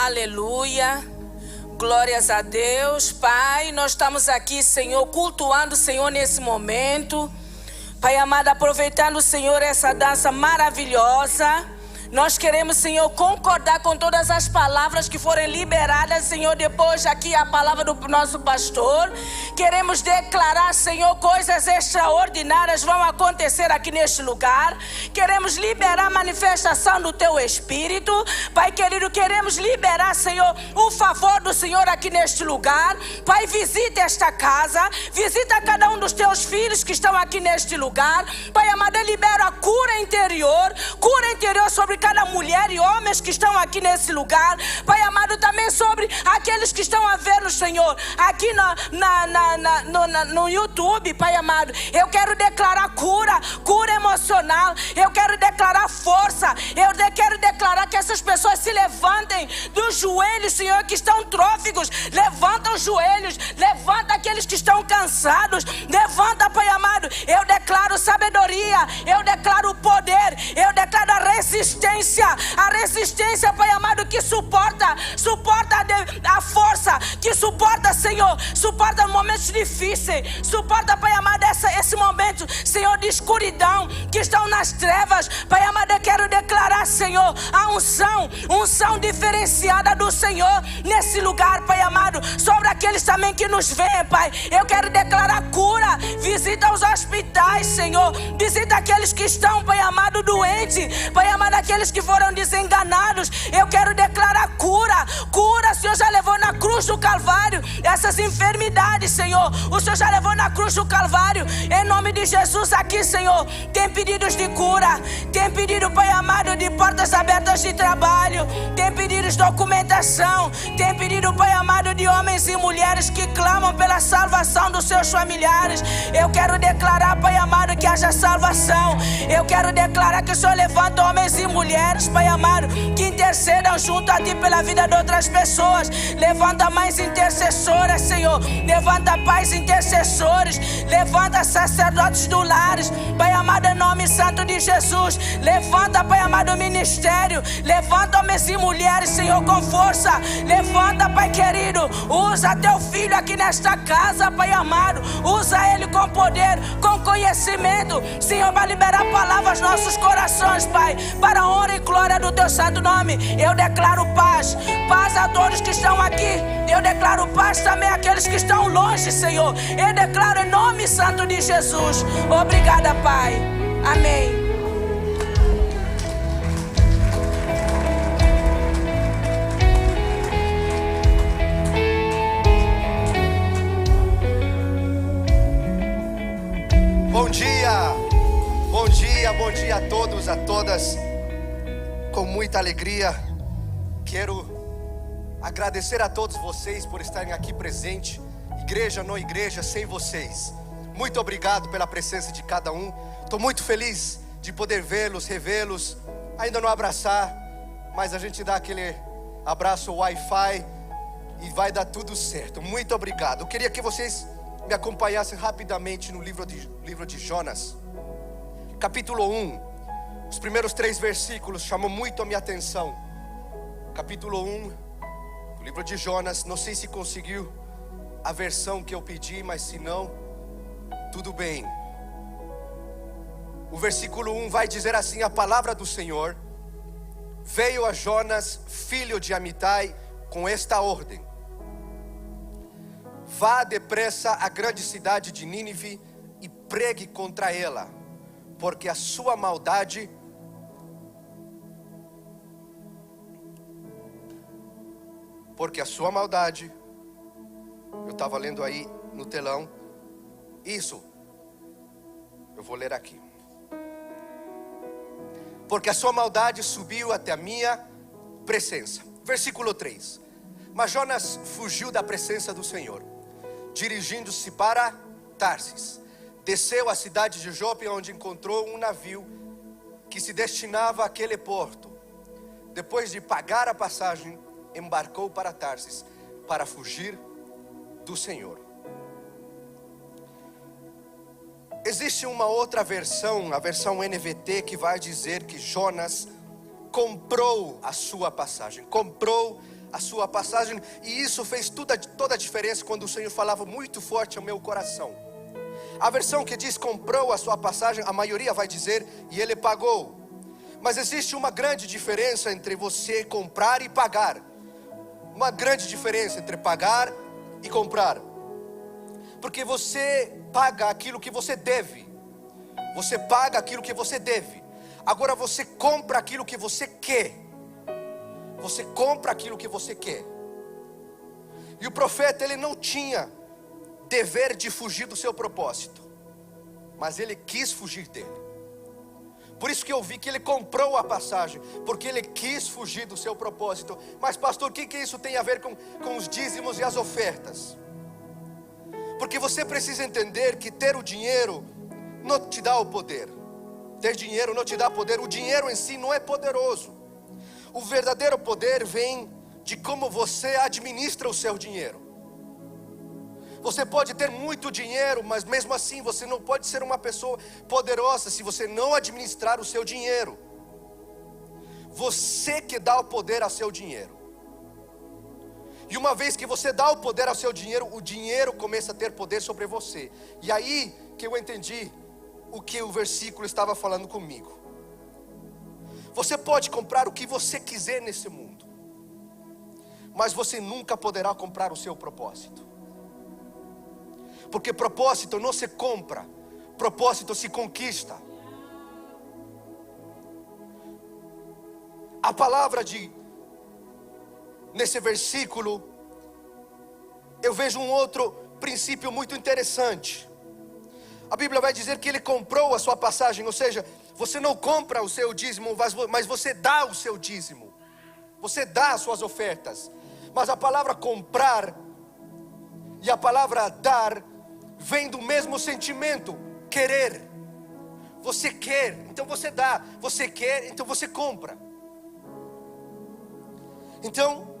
Aleluia. Glórias a Deus. Pai, nós estamos aqui, Senhor, cultuando o Senhor nesse momento. Pai amado, aproveitando, Senhor, essa dança maravilhosa. Nós queremos, Senhor, concordar com todas as palavras que forem liberadas, Senhor, depois aqui a palavra do nosso pastor. Queremos declarar, Senhor, coisas extraordinárias vão acontecer aqui neste lugar. Queremos liberar a manifestação do Teu Espírito. Pai querido, queremos liberar, Senhor, o favor do Senhor aqui neste lugar. Pai, visita esta casa, visita cada um dos Teus filhos que estão aqui neste lugar. Pai amado, libera a cura interior sobre cada mulher e homens que estão aqui nesse lugar. Pai amado, também sobre aqueles que estão a ver, Senhor, aqui no YouTube. Pai amado, eu quero declarar cura emocional. Eu quero declarar força. Eu quero declarar que essas pessoas se levantem dos joelhos, Senhor, que estão tróficos. Levanta os joelhos, levanta aqueles que estão cansados. Levanta, Pai amado. Eu declaro sabedoria, eu declaro poder, eu declaro a resistência, Pai amado, que suporta a força, que suporta, Senhor, suporta momentos difíceis, suporta, Pai amado, esse momento, Senhor, de escuridão, que estão nas trevas. Pai amado, eu quero declarar, Senhor, a unção diferenciada do Senhor nesse lugar, Pai amado, sobre aqueles também que nos veem, Pai. Eu quero declarar cura. Visita os hospitais, Senhor, visita aqueles que estão, Pai amado, doentes, Pai amado, aqueles que foram desenganados. Eu quero declarar cura. O Senhor já levou na cruz do Calvário essas enfermidades, Senhor. O Senhor já levou na cruz do Calvário. Em nome de Jesus, aqui, Senhor, tem pedidos de cura, tem pedido, Pai amado, de portas abertas de trabalho, tem pedidos de documentação, tem pedido, Pai amado, de homens e mulheres que clamam pela salvação dos seus familiares. Eu quero declarar, Pai amado, que haja salvação. Eu quero declarar que o Senhor levanta homens e mulheres, Pai amado, que intercedam junto a Ti pela vida de outras pessoas. Levanta mães intercessoras, Senhor. Levanta pais intercessores. Levanta sacerdotes do lares, Pai amado, em nome santo de Jesus. Levanta, Pai amado, o ministério. Levanta homens e mulheres, Senhor, com força. Levanta, Pai querido. Usa Teu filho aqui nesta casa, Pai amado. Usa ele com poder, com conhecimento, Senhor, para liberar palavras nos nossos corações, Pai, para a honra e glória do Teu santo nome. Eu declaro paz a todos que estão aqui. Eu declaro paz também àqueles que estão longe, Senhor. Eu declaro em nome santo de Jesus. Obrigada, Pai. Amém. Bom dia a todos, a todas. Com muita alegria, quero agradecer a todos vocês por estarem aqui presentes. Igreja, não igreja, sem vocês. Muito obrigado pela presença de cada um. Estou muito feliz de poder vê-los, revê-los. Ainda não abraçar, mas a gente dá aquele abraço Wi-Fi e vai dar tudo certo. Muito obrigado. Eu queria que vocês me acompanhassem rapidamente no livro de Jonas, capítulo 1. Os primeiros 3 versículos chamam muito a minha atenção. Capítulo 1 do livro de Jonas. Não sei se conseguiu a versão que eu pedi, mas se não, tudo bem. O versículo 1 vai dizer assim: a palavra do Senhor veio a Jonas, filho de Amitai, com esta ordem: vá depressa à grande cidade de Nínive e pregue contra ela, porque a sua maldade eu estava lendo aí no telão. Isso, eu vou ler aqui. Porque a sua maldade subiu até a minha presença. Versículo 3. Mas Jonas fugiu da presença do Senhor, dirigindo-se para Tarsis. Desceu à cidade de Jope, onde encontrou um navio que se destinava àquele porto. Depois de pagar a passagem, embarcou para Tarsis para fugir do Senhor. Existe uma outra versão, a versão NVT, que vai dizer que Jonas comprou a sua passagem, comprou a sua passagem. E isso fez toda a diferença quando o Senhor falava muito forte ao meu coração. A versão que diz comprou a sua passagem, a maioria vai dizer e ele pagou. Mas existe uma grande diferença entre você comprar e pagar. Uma grande diferença entre pagar e comprar. Porque você paga aquilo que você deve. Você paga aquilo que você deve. Agora você compra aquilo que você quer. Você compra aquilo que você quer. E o profeta, ele não tinha dever de fugir do seu propósito, mas ele quis fugir dele. Por isso que eu vi que ele comprou a passagem, porque ele quis fugir do seu propósito. Mas pastor, o que isso tem a ver com os dízimos e as ofertas? Porque você precisa entender que ter o dinheiro não te dá o poder. Ter dinheiro não te dá poder. O dinheiro em si não é poderoso. O verdadeiro poder vem de como você administra o seu dinheiro. Você pode ter muito dinheiro, mas mesmo assim você não pode ser uma pessoa poderosa se você não administrar o seu dinheiro. Você que dá o poder ao seu dinheiro. E uma vez que você dá o poder ao seu dinheiro, o dinheiro começa a ter poder sobre você. E aí que eu entendi o que o versículo estava falando comigo. Você pode comprar o que você quiser nesse mundo, mas você nunca poderá comprar o seu propósito. Porque propósito não se compra, propósito se conquista. A palavra nesse versículo, eu vejo um outro princípio muito interessante. A Bíblia vai dizer que ele comprou a sua passagem, ou seja, você não compra o seu dízimo, mas você dá o seu dízimo. Você dá as suas ofertas. Mas a palavra comprar e a palavra dar vem do mesmo sentimento, querer. Você quer, então você dá. Você quer, então você compra. Então,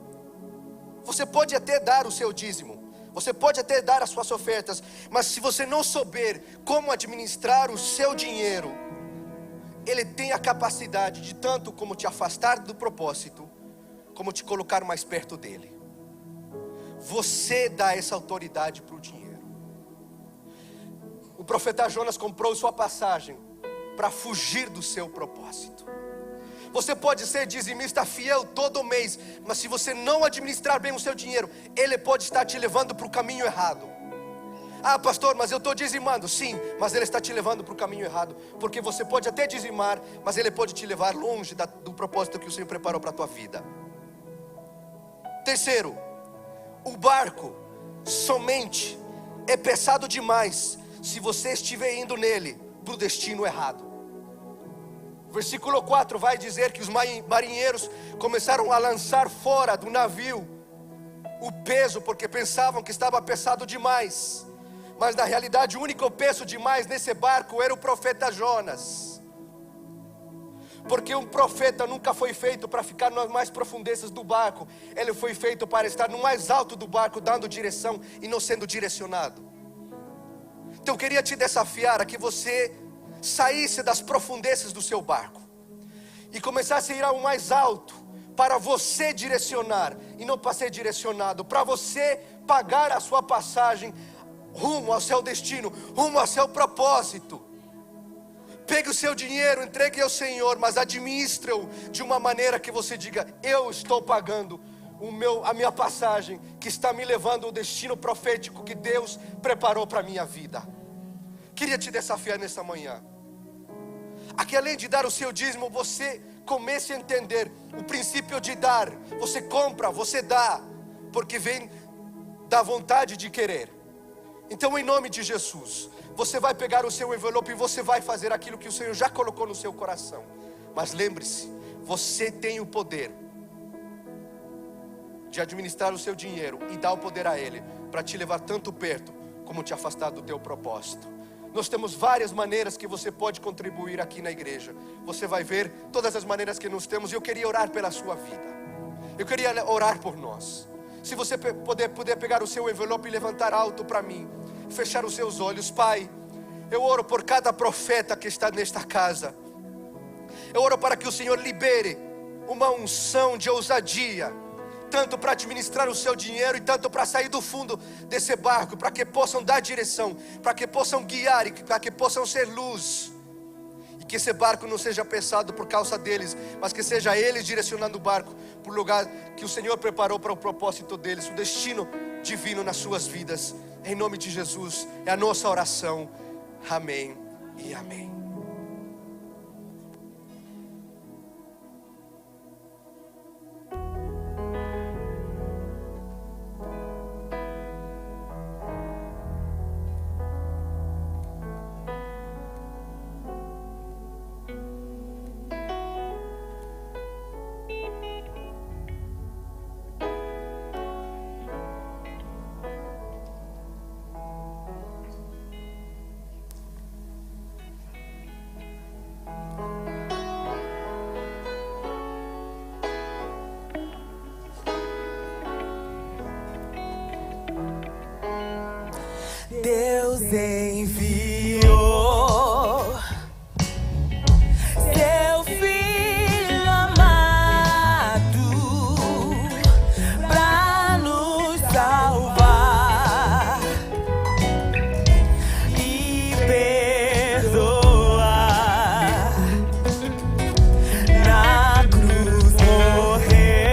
você pode até dar o seu dízimo, você pode até dar as suas ofertas, mas se você não souber como administrar o seu dinheiro, ele tem a capacidade de tanto como te afastar do propósito, como te colocar mais perto dele. Você dá essa autoridade para o dinheiro. O profeta Jonas comprou sua passagem para fugir do seu propósito. Você pode ser dizimista fiel todo mês, mas se você não administrar bem o seu dinheiro, ele pode estar te levando para o caminho errado. Ah pastor, mas eu estou dizimando. Sim, mas ele está te levando para o caminho errado. Porque você pode até dizimar, mas ele pode te levar longe do propósito que o Senhor preparou para a tua vida. Terceiro, o barco somente é pesado demais se você estiver indo nele para o destino errado. Versículo 4 vai dizer que os marinheiros começaram a lançar fora do navio o peso, porque pensavam que estava pesado demais. Mas na realidade o único peso demais nesse barco era o profeta Jonas. Porque um profeta nunca foi feito para ficar nas mais profundezas do barco. Ele foi feito para estar no mais alto do barco, dando direção e não sendo direcionado. Então eu queria te desafiar a que você saísse das profundezas do seu barco e começasse a ir ao mais alto, para você direcionar e não para ser direcionado, para você pagar a sua passagem rumo ao seu destino, rumo ao seu propósito. Pegue o seu dinheiro, entregue ao Senhor, mas administre-o de uma maneira que você diga: eu estou pagando a minha passagem, que está me levando ao destino profético que Deus preparou para a minha vida. Queria te desafiar nessa manhã, a que além de dar o seu dízimo, você comece a entender o princípio de dar. Você compra, você dá, porque vem da vontade de querer. Então em nome de Jesus, você vai pegar o seu envelope e você vai fazer aquilo que o Senhor já colocou no seu coração. Mas lembre-se, você tem o poder de administrar o seu dinheiro e dar o poder a Ele, para te levar tanto perto como te afastar do teu propósito. Nós temos várias maneiras que você pode contribuir aqui na igreja. Você vai ver todas as maneiras que nós temos. E eu queria orar pela sua vida. Eu queria orar por nós. Se você puder pegar o seu envelope e levantar alto para mim, fechar os seus olhos. Pai, eu oro por cada profeta que está nesta casa. Eu oro para que o Senhor libere uma unção de ousadia tanto para administrar o seu dinheiro e tanto para sair do fundo desse barco, para que possam dar direção, para que possam guiar e para que possam ser luz. E que esse barco não seja pesado por causa deles, mas que seja eles direcionando o barco para o lugar que o Senhor preparou para o propósito deles, o destino divino nas suas vidas. Em nome de Jesus, é a nossa oração. Amém e amém. Deus enviou seu Filho amado pra nos salvar e perdoar. Na cruz morreu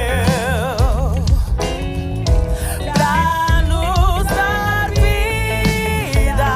pra nos dar vida.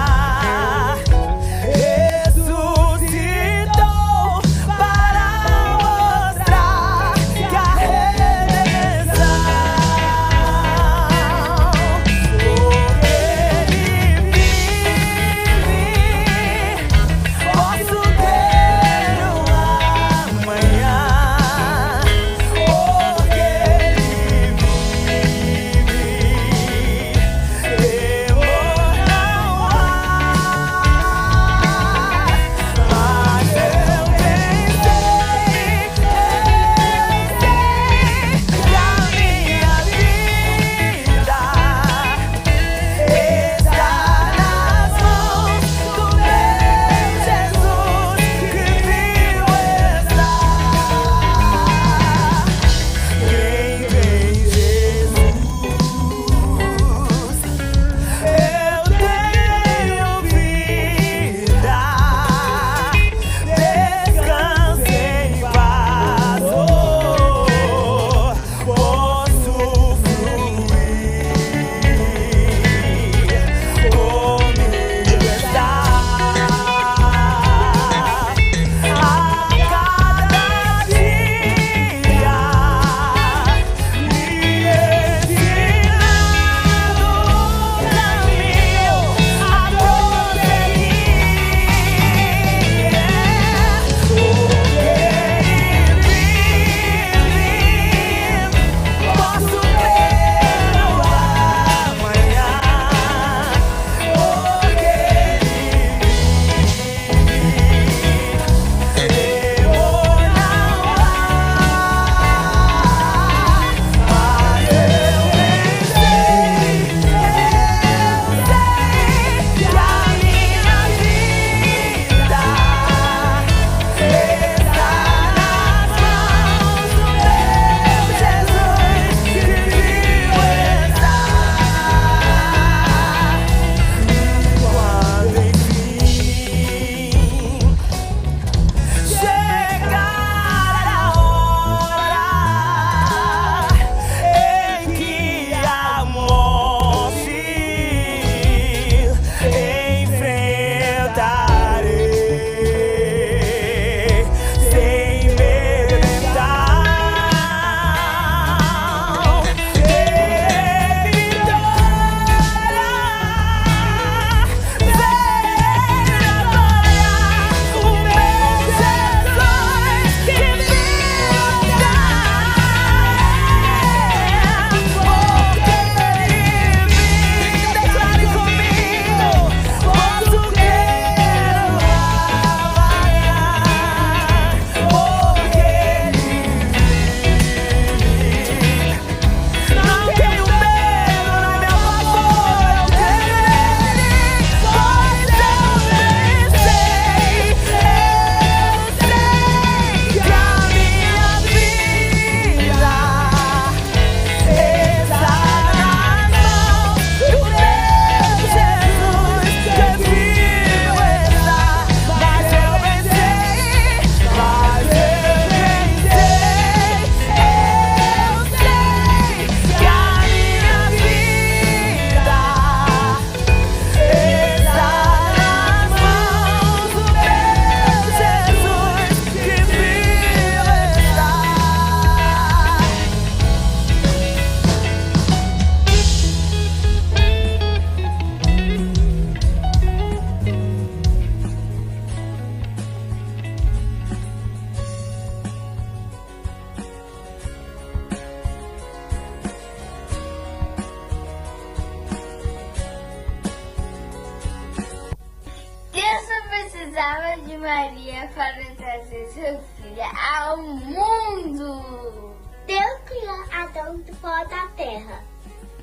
precisava de Maria para trazer seu filho ao mundo. Deus criou Adão do pó da terra.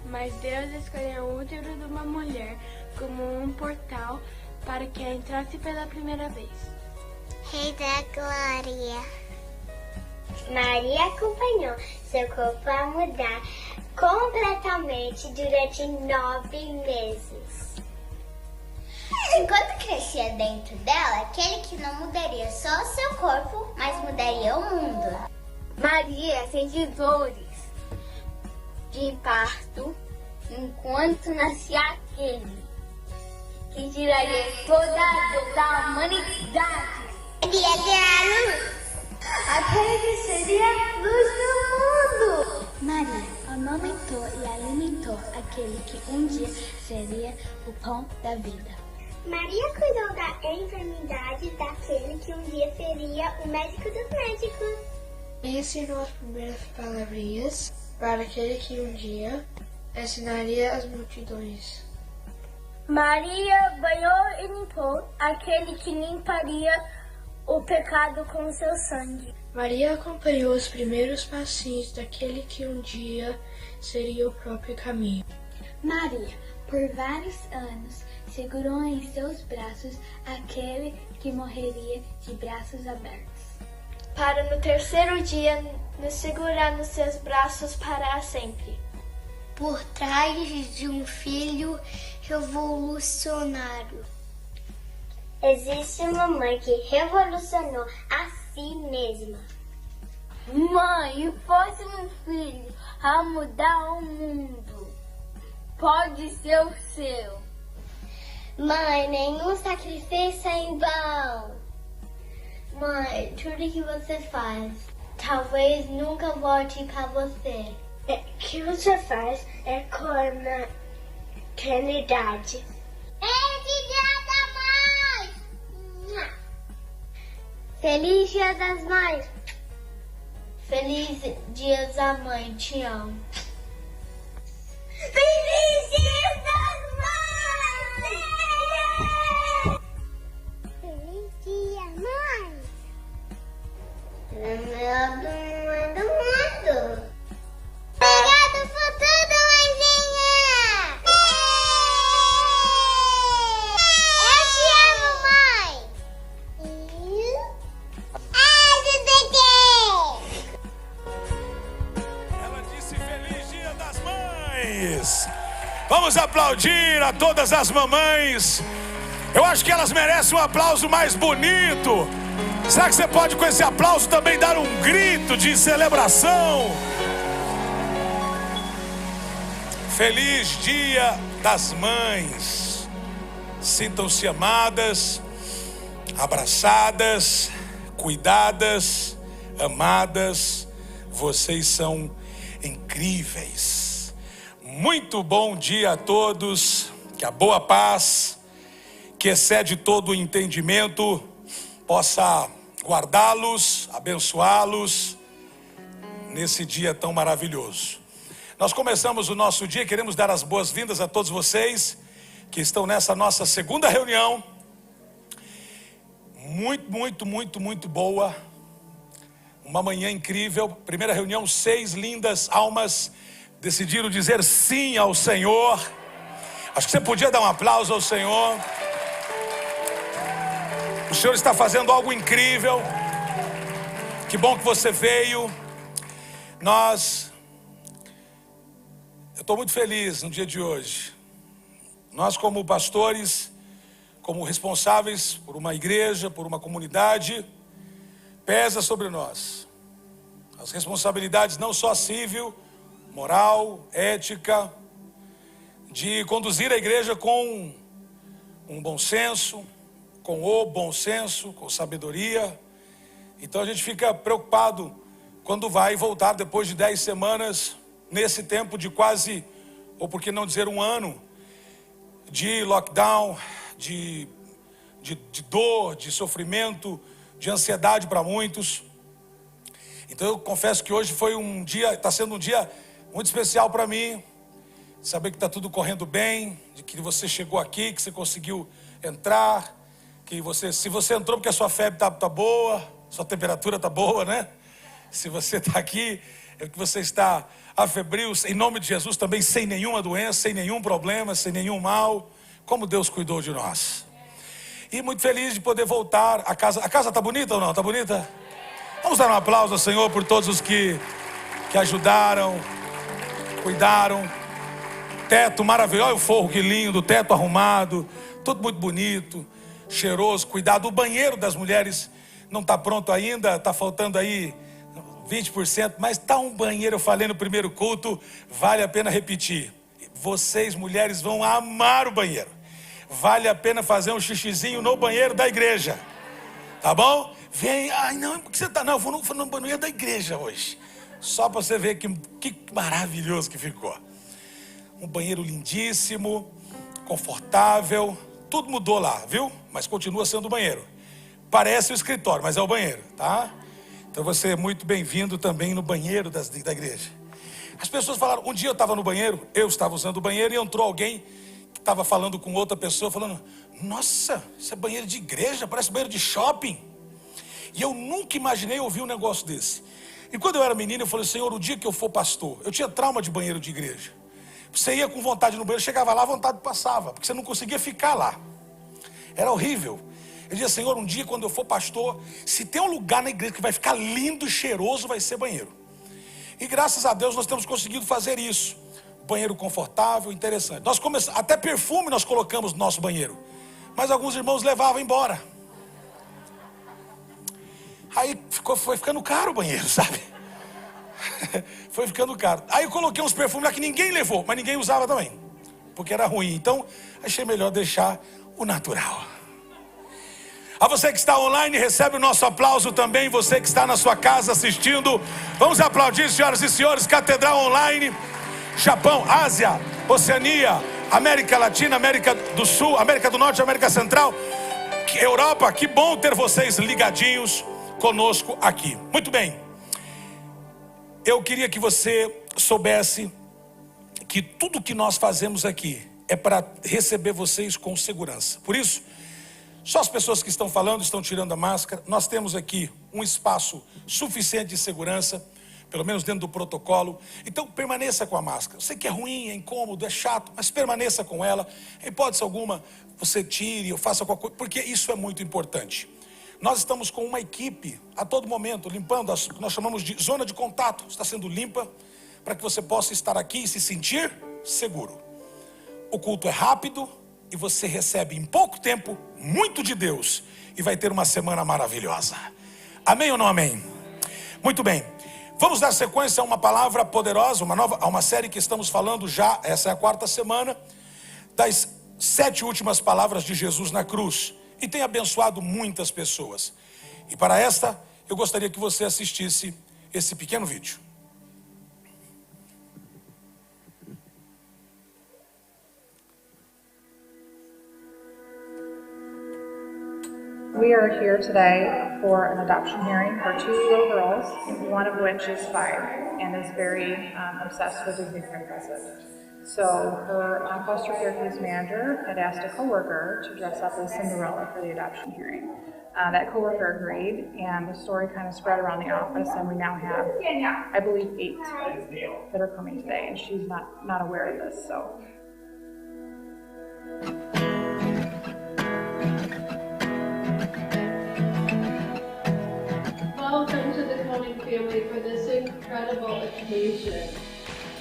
Mas Deus escolheu o útero de uma mulher como um portal para que entrasse pela primeira vez. Rei da Glória. Maria acompanhou seu corpo a mudar completamente durante 9 meses. Enquanto crescia dentro dela, aquele que não mudaria só o seu corpo, mas mudaria o mundo. Maria sentiu dores de parto enquanto nascia aquele que tiraria toda a dor da humanidade. Maria deu a luz. Aquele que seria a luz do mundo. Maria amamentou e alimentou aquele que um dia seria o pão da vida. Maria cuidou da enfermidade daquele que um dia seria o médico dos médicos. Ensinou as primeiras palavrinhas para aquele que um dia ensinaria as multidões. Maria banhou e limpou aquele que limparia o pecado com seu sangue. Maria acompanhou os primeiros passinhos daquele que um dia seria o próprio caminho. Maria, por vários anos, segurou em seus braços aquele que morreria de braços abertos, para no terceiro dia nos segurar nos seus braços para sempre. Por trás de um filho revolucionário, existe uma mãe que revolucionou a si mesma. Mãe, o próximo filho a mudar o mundo pode ser o seu. Mãe, nenhum sacrifício é em vão. Mãe, tudo que você faz talvez nunca volte para você. O que você faz é com a eternidade. Feliz Dia das Mães! Feliz Dia da Mãe, te amo. Feliz Dia das Mães! Feliz Dia, Mãe! Melhor do mundo! Obrigado por tudo, mãezinha! Eu te amo, mãe! Ela disse Feliz Dia das Mães. Vamos aplaudir a todas as mamães. Eu acho que elas merecem um aplauso mais bonito. Será que você pode com esse aplauso também dar um grito de celebração? Feliz Dia das Mães. Sintam-se amadas, abraçadas, cuidadas, amadas. Vocês são incríveis. Muito bom dia a todos. Que a boa paz, que excede todo o entendimento, possa guardá-los, abençoá-los nesse dia tão maravilhoso. Nós começamos o nosso dia, queremos dar as boas-vindas a todos vocês que estão nessa nossa segunda reunião. Muito boa. Uma manhã incrível. Primeira reunião, 6 lindas almas decidiram dizer sim ao Senhor. Acho que você podia dar um aplauso ao Senhor. O Senhor está fazendo algo incrível. Que bom que você veio. Eu estou muito feliz no dia de hoje. Nós, como pastores, como responsáveis por uma igreja, por uma comunidade, pesa sobre nós as responsabilidades não só civil, moral, ética, de conduzir a igreja com um bom senso, com sabedoria. Então a gente fica preocupado quando vai voltar depois de 10 semanas, nesse tempo de quase, ou por que não dizer 1 ano, de lockdown, de dor, de sofrimento, de ansiedade para muitos. Então eu confesso que hoje foi está sendo um dia muito especial para mim. Saber que está tudo correndo bem, de que você chegou aqui, que você conseguiu entrar, que se você entrou porque a sua febre tá boa, sua temperatura tá boa, né? Se você está aqui, é que você está afebril, em nome de Jesus também, sem nenhuma doença, sem nenhum problema, sem nenhum mal, como Deus cuidou de nós. E muito feliz de poder voltar a casa. A casa está bonita ou não? Está bonita? Vamos dar um aplauso ao Senhor por todos os que ajudaram, cuidaram. Teto maravilhoso, olha o forro que lindo, teto arrumado, tudo muito bonito, cheiroso, cuidado. O banheiro das mulheres não está pronto ainda, está faltando aí 20%, mas está um banheiro, eu falei no primeiro culto, vale a pena repetir. Vocês, mulheres, vão amar o banheiro. Vale a pena fazer um xixizinho no banheiro da igreja. Tá bom? Vem, ai não, por que você tá? Não, eu vou no banheiro da igreja hoje. Só para você ver que maravilhoso que ficou. Um banheiro lindíssimo, confortável, tudo mudou lá, viu? Mas continua sendo o banheiro. Parece o escritório, mas é o banheiro, tá? Então você é muito bem-vindo também no banheiro da igreja. As pessoas falaram, um dia eu estava no banheiro, eu estava usando o banheiro e entrou alguém que estava falando com outra pessoa, falando, nossa, isso é banheiro de igreja, parece banheiro de shopping. E eu nunca imaginei ouvir um negócio desse. E quando eu era menino, eu falei, Senhor, o dia que eu for pastor, eu tinha trauma de banheiro de igreja. Você ia com vontade no banheiro, chegava lá, a vontade passava, porque você não conseguia ficar lá. Era horrível. Eu dizia, Senhor, um dia quando eu for pastor, se tem um lugar na igreja que vai ficar lindo e cheiroso, vai ser banheiro. E graças a Deus nós temos conseguido fazer isso. Banheiro confortável, interessante. Até perfume nós colocamos no nosso banheiro. Mas alguns irmãos levavam embora. Aí foi ficando caro o banheiro, sabe? Foi ficando caro. Aí eu coloquei uns perfumes lá que ninguém levou, mas ninguém usava também, porque era ruim. Então achei melhor deixar o natural. A você que está online, recebe o nosso aplauso também. Você que está na sua casa assistindo, vamos aplaudir, senhoras e senhores. Catedral Online, Japão, Ásia, Oceania, América Latina, América do Sul, América do Norte, América Central, Europa. Que bom ter vocês ligadinhos conosco aqui. Muito bem. Eu queria que você soubesse que tudo que nós fazemos aqui é para receber vocês com segurança. Por isso, só as pessoas que estão falando estão tirando a máscara. Nós temos aqui um espaço suficiente de segurança, pelo menos dentro do protocolo. Então permaneça com a máscara. Eu sei que é ruim, é incômodo, é chato, mas permaneça com ela. Em hipótese alguma, você tire ou faça qualquer coisa, porque isso é muito importante. Nós estamos com uma equipe a todo momento limpando, o que nós chamamos de zona de contato. Está sendo limpa para que você possa estar aqui e se sentir seguro. O culto é rápido e você recebe em pouco tempo muito de Deus e vai ter uma semana maravilhosa. Amém ou não amém? Muito bem. Vamos dar sequência a uma palavra poderosa, a uma série que estamos falando já, essa é a 4ª semana, das 7 últimas palavras de Jesus na cruz. E tem abençoado muitas pessoas. E para esta, eu gostaria que você assistisse esse pequeno vídeo. We are here today for an adoption hearing for 2 little girls, one of which is 5 and is very obsessed with Disney princesses. So her foster care case manager had asked a coworker to dress up as Cinderella for the adoption hearing. That coworker agreed, and the story kind of spread around the office, and we now have, I believe, 8 that are coming today, and she's not aware of this. So. Welcome to the Koenig family for this incredible occasion.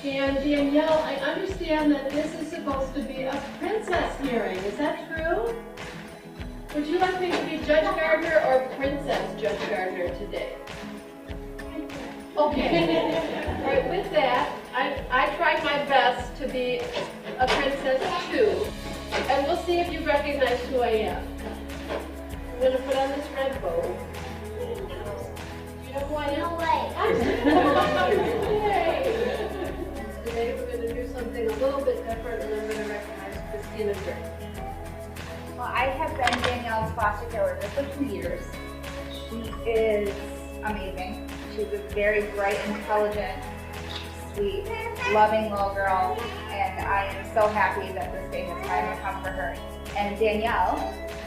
And Danielle, I understand that this is supposed to be a princess hearing. Is that true? Would you like me to be Judge Gardner or Princess Judge Gardner today? Okay. All right, with that, I tried my best to be a princess too. And we'll see if you recognize who I am. I'm going to put on this red bow. You know who I am? No way. Yay. Today we're going to do something a little bit different, and I'm going to recognize Christina Drake. Well, I have been Danielle's foster care worker for 2 years. She is amazing. She's a very bright, intelligent, sweet, loving little girl, and I am so happy that this day has finally come for her. And Danielle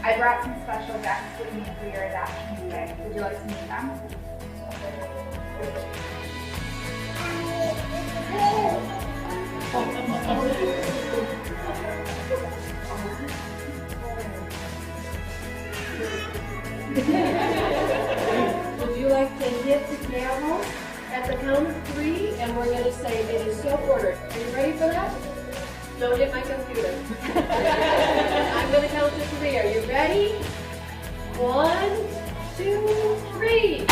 I brought some special guests with me for your adoption today. Would you like to meet them? Would you like to hit the gavel at the count of 3, and we're going to say it is so ordered. Are you ready for that? Don't hit my computer. I'm going to count to 3. Are you ready? 1, 2, 3.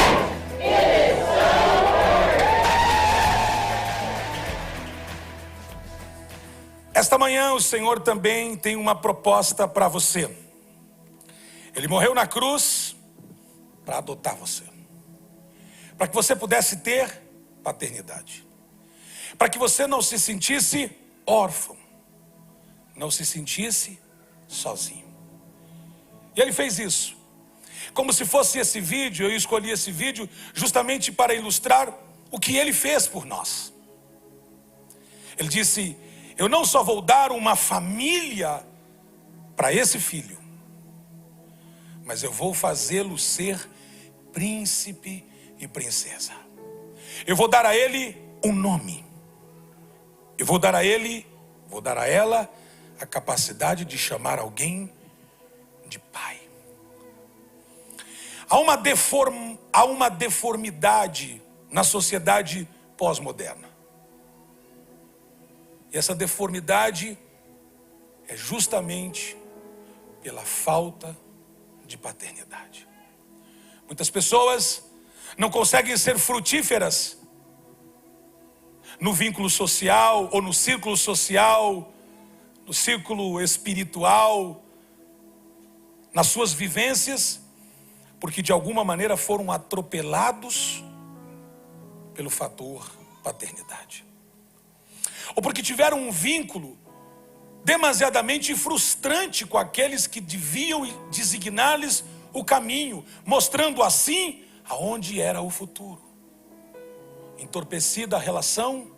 It is so ordered. Esta manhã o Senhor também tem uma proposta para você. Ele morreu na cruz para adotar você. Para que você pudesse ter paternidade. Para que você não se sentisse órfão. Não se sentisse sozinho. E ele fez isso. Como se fosse esse vídeo, eu escolhi esse vídeo justamente para ilustrar o que ele fez por nós. Ele disse: eu não só vou dar uma família para esse filho, mas eu vou fazê-lo ser príncipe e princesa. Eu vou dar a ele um nome. Eu vou dar a ele, vou dar a ela a capacidade de chamar alguém de pai. Há uma deformidade na sociedade pós-moderna. E essa deformidade é justamente pela falta de paternidade. Muitas pessoas não conseguem ser frutíferas no vínculo social ou no círculo social, no círculo espiritual, nas suas vivências, porque de alguma maneira foram atropelados pelo fator paternidade. Ou porque tiveram um vínculo demasiadamente frustrante com aqueles que deviam designar-lhes o caminho, mostrando assim aonde era o futuro. Entorpecida a relação,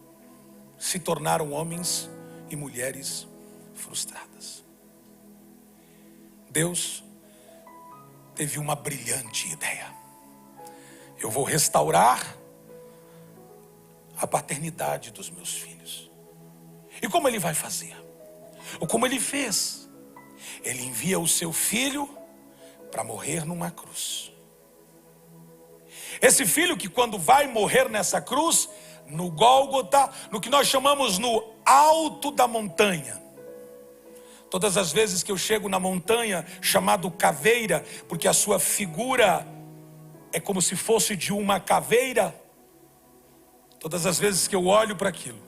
se tornaram homens e mulheres frustradas. Deus teve uma brilhante ideia. Eu vou restaurar a paternidade dos meus filhos. E como ele vai fazer? Ou como ele fez? Ele envia o seu filho para morrer numa cruz. Esse filho que quando vai morrer nessa cruz, no Gólgota, no que nós chamamos no alto da montanha. Todas as vezes que eu chego na montanha, chamado caveira, porque a sua figura é como se fosse de uma caveira, todas as vezes que eu olho para aquilo,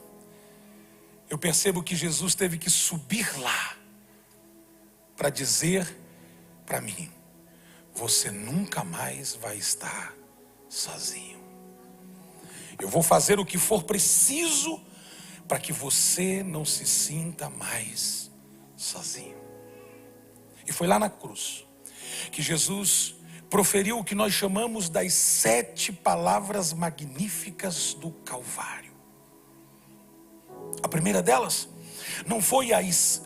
eu percebo que Jesus teve que subir lá para dizer para mim: você nunca mais vai estar sozinho. Eu vou fazer o que for preciso para que você não se sinta mais sozinho. E foi lá na cruz que Jesus proferiu o que nós chamamos das 7 palavras magníficas do Calvário. A primeira delas não foi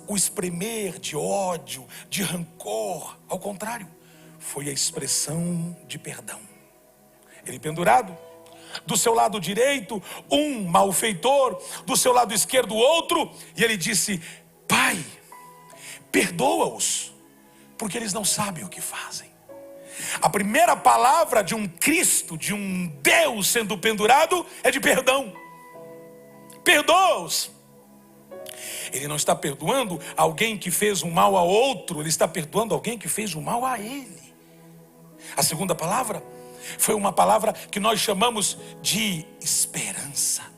o espremer de ódio, de rancor. Ao contrário, foi a expressão de perdão. Ele pendurado, do seu lado direito um malfeitor, do seu lado esquerdo outro, e ele disse: Pai, perdoa-os, porque eles não sabem o que fazem. A primeira palavra de um Cristo, de um Deus sendo pendurado, é de perdão. Perdoa-os. Ele não está perdoando alguém que fez um mal a outro, ele está perdoando alguém que fez um mal a ele. A segunda palavra foi uma palavra que nós chamamos de esperança.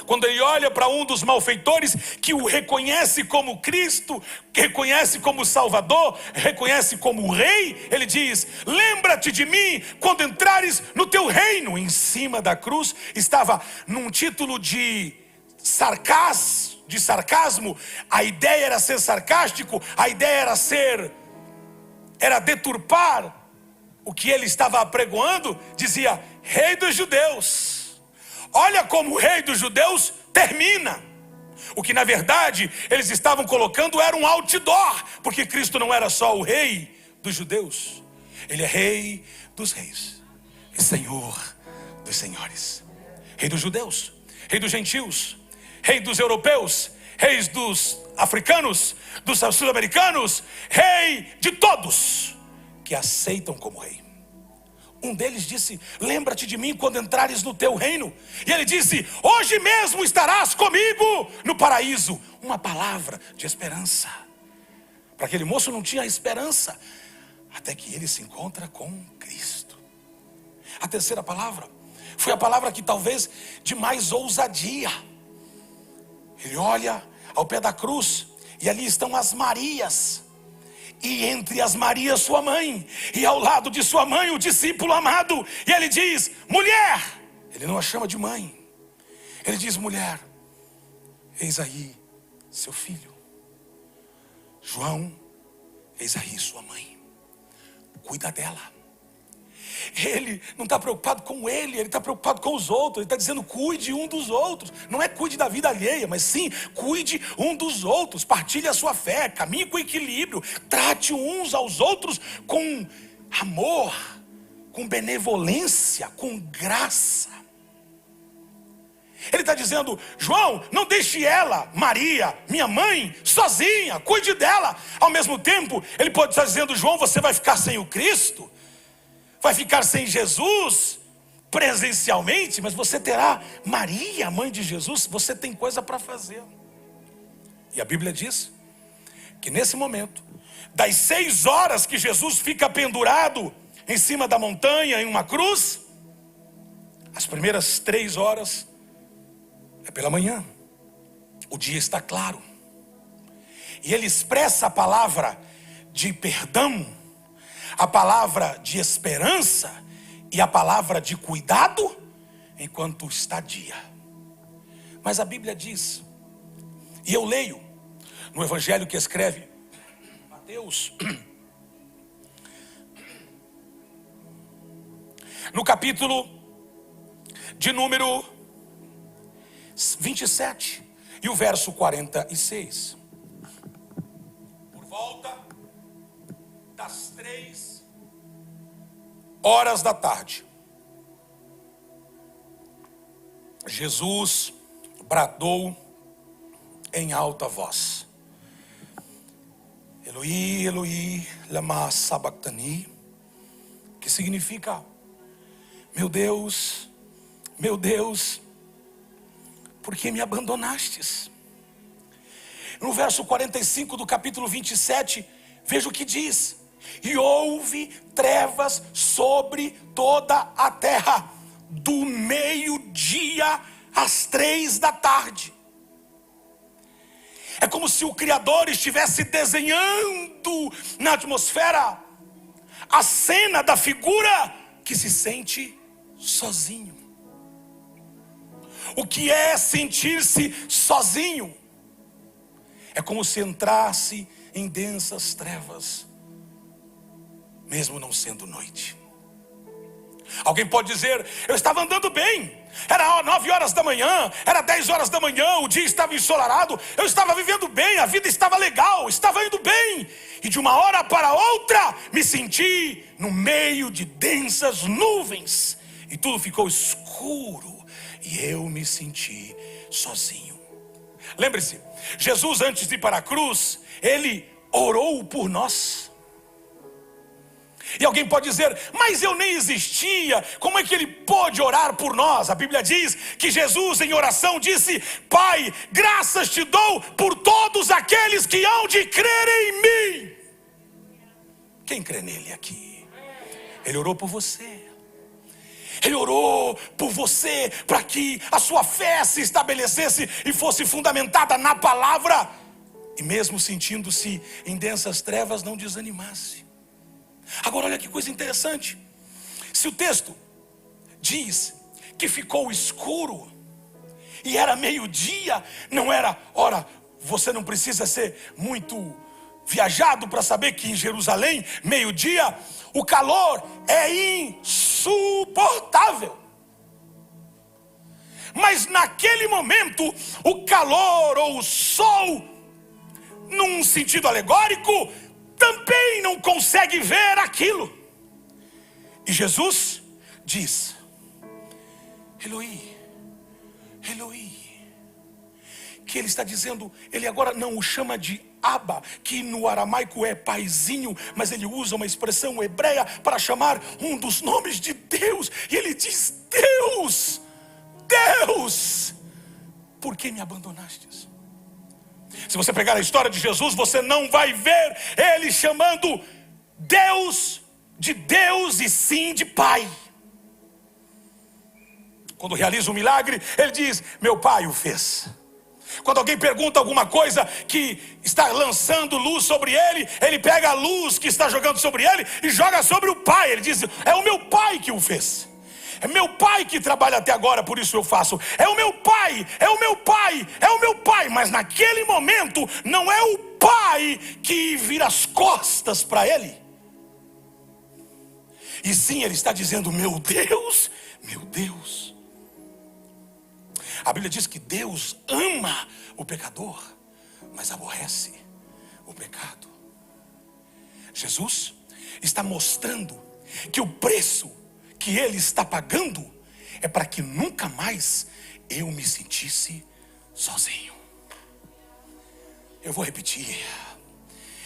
Quando ele olha para um dos malfeitores que o reconhece como Cristo, que reconhece como Salvador, reconhece como Rei, ele diz: lembra-te de mim quando entrares no teu reino. Em cima da cruz estava num título de sarcasmo. A ideia era ser sarcástico, a ideia era deturpar o que ele estava apregoando. Dizia: Rei dos Judeus. Olha como o Rei dos Judeus termina. O que na verdade eles estavam colocando era um outdoor, porque Cristo não era só o rei dos judeus, ele é rei dos reis e senhor dos senhores. Rei dos judeus, rei dos gentios, rei dos europeus, reis dos africanos, dos sul-americanos, rei de todos que aceitam como rei. Um deles disse: lembra-te de mim quando entrares no teu reino. E ele disse: hoje mesmo estarás comigo no paraíso. Uma palavra de esperança. Para aquele moço não tinha esperança, até que ele se encontra com Cristo. A terceira palavra foi a palavra que talvez de mais ousadia. Ele olha ao pé da cruz e ali estão as Marias. E entre as Marias sua mãe, e ao lado de sua mãe o discípulo amado. E ele diz: mulher. Ele não a chama de mãe. Ele diz: mulher, eis aí seu filho. João, eis aí sua mãe. Cuida dela. Ele não está preocupado com ele está preocupado com os outros. Ele está dizendo: cuide um dos outros. Não é cuide da vida alheia, mas sim cuide um dos outros. Partilhe a sua fé, caminhe com equilíbrio. Trate uns aos outros com amor, com benevolência, com graça. Ele está dizendo: João, não deixe ela, Maria, minha mãe, sozinha, cuide dela. Ao mesmo tempo, ele pode estar dizendo: João, você vai ficar sem o Cristo, vai ficar sem Jesus presencialmente, mas você terá Maria, mãe de Jesus. Você tem coisa para fazer. E a Bíblia diz que nesse momento, das 6 horas que Jesus fica pendurado em cima da montanha, em uma cruz, as primeiras 3 horas é pela manhã. O dia está claro. E ele expressa a palavra de perdão, a palavra de esperança e a palavra de cuidado enquanto está dia. Mas a Bíblia diz, e eu leio no evangelho que escreve Mateus, no capítulo de número 27 e o verso 46. Por volta das 3 horas da tarde, Jesus bradou em alta voz: Eloi, Eloi, lama sabachthani, que significa: meu Deus, por que me abandonastes? No verso 45 do capítulo 27, veja o que diz: e houve trevas sobre toda a terra, do meio-dia às 3 da tarde. É como se o Criador estivesse desenhando na atmosfera a cena da figura que se sente sozinho. O que é sentir-se sozinho? É como se entrasse em densas trevas, mesmo não sendo noite. Alguém pode dizer: eu estava andando bem, era 9 horas da manhã, era 10 horas da manhã, o dia estava ensolarado, eu estava vivendo bem, a vida estava legal, estava indo bem. E de uma hora para outra, me senti no meio de densas nuvens, e tudo ficou escuro, e eu me senti sozinho. Lembre-se, Jesus, antes de ir para a cruz, ele orou por nós. E alguém pode dizer: mas eu nem existia, como é que ele pôde orar por nós? A Bíblia diz que Jesus em oração disse: Pai, graças te dou por todos aqueles que hão de crer em mim. Quem crê nele aqui? Ele orou por você. Ele orou por você para que a sua fé se estabelecesse e fosse fundamentada na palavra, e mesmo sentindo-se em densas trevas, não desanimasse. Agora olha que coisa interessante. Se o texto diz que ficou escuro e era meio-dia, não era, ora, você não precisa ser muito viajado para saber que em Jerusalém, meio-dia, o calor é insuportável. Mas naquele momento, o calor ou o sol, num sentido alegórico, também não consegue ver aquilo. E Jesus diz: Eloi, Eloi. Que ele está dizendo, ele agora não o chama de Abba, que no aramaico é paizinho, mas ele usa uma expressão hebreia para chamar um dos nomes de Deus. E ele diz: Deus, Deus, por que me abandonastes? Se você pegar a história de Jesus, você não vai ver ele chamando Deus de Deus e sim de Pai. Quando realiza um milagre, ele diz: meu Pai o fez. Quando alguém pergunta alguma coisa que está lançando luz sobre ele, ele pega a luz que está jogando sobre ele e joga sobre o Pai. Ele diz: é o meu Pai que o fez. É meu Pai que trabalha até agora, por isso eu faço. É o meu Pai, é o meu Pai, é o meu Pai. Mas naquele momento não é o Pai que vira as costas para ele. E sim, ele está dizendo: meu Deus, meu Deus. A Bíblia diz que Deus ama o pecador, mas aborrece o pecado. Jesus está mostrando que o preço que ele está pagando é para que nunca mais eu me sentisse sozinho. Eu vou repetir.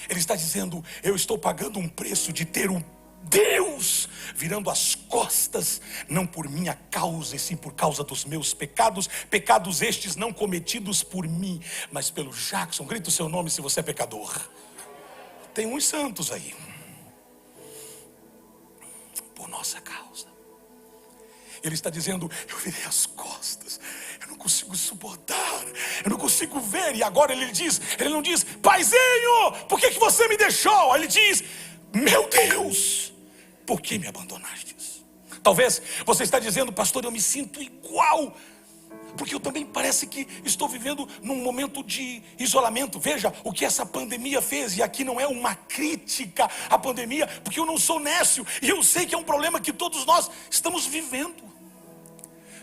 Ele está dizendo: eu estou pagando um preço de ter um Deus virando as costas, não por minha causa, e sim por causa dos meus pecados. Pecados estes não cometidos por mim, mas pelo Jackson. Grita o seu nome se você é pecador. Tem uns santos aí. Por nossa causa. Ele está dizendo: eu virei as costas, eu não consigo suportar, eu não consigo ver. E agora ele diz, ele não diz: Paizinho, por que você me deixou? Ele diz: meu Deus, por que me abandonastes? Talvez você está dizendo: pastor, eu me sinto igual, porque eu também parece que estou vivendo num momento de isolamento. Veja o que essa pandemia fez. E aqui não é uma crítica à pandemia, porque eu não sou nécio, e eu sei que é um problema que todos nós estamos vivendo.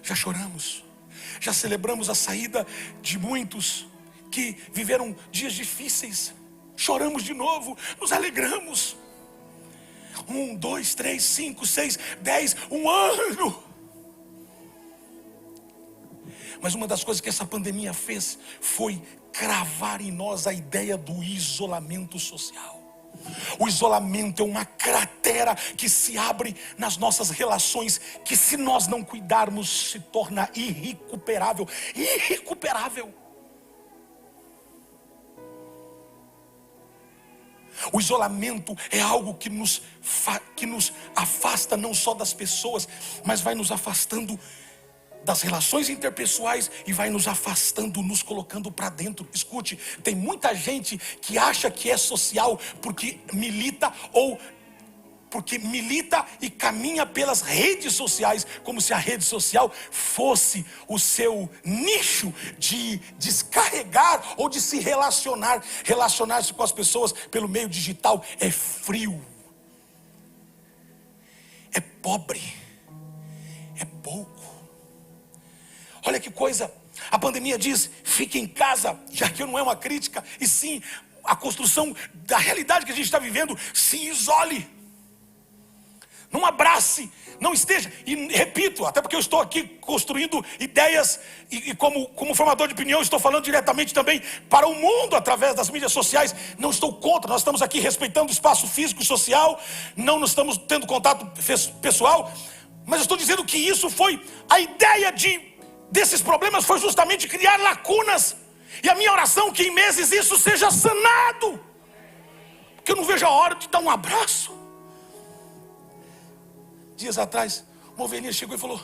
Já choramos, já celebramos a saída de muitos que viveram dias difíceis. Choramos de novo, nos alegramos. 1, 2, 3, 5, 6, 10, um ano. Mas uma das coisas que essa pandemia fez foi cravar em nós a ideia do isolamento social. O isolamento é uma cratera que se abre nas nossas relações, que se nós não cuidarmos se torna irrecuperável. Irrecuperável. O isolamento é algo que nos afasta não só das pessoas, mas vai nos afastando das relações interpessoais e vai nos afastando, nos colocando para dentro. Escute, tem muita gente que acha que é social porque milita e caminha pelas redes sociais, como se a rede social fosse o seu nicho de descarregar ou de se relacionar-se com as pessoas pelo meio digital. É frio, é pobre, é pouco. Olha que coisa, a pandemia diz: fique em casa, já que não é uma crítica, e sim a construção da realidade que a gente está vivendo. Se isole, não abrace, não esteja. E repito, até porque eu estou aqui construindo ideias e como formador de opinião, estou falando diretamente também para o mundo através das mídias sociais. Não estou contra, nós estamos aqui respeitando o espaço físico e social, não estamos tendo contato pessoal, mas eu estou dizendo que isso foi a ideia desses problemas, foi justamente criar lacunas. E a minha oração é que em meses isso seja sanado, porque eu não vejo a hora de dar um abraço. Dias atrás, uma ovelhinha chegou e falou: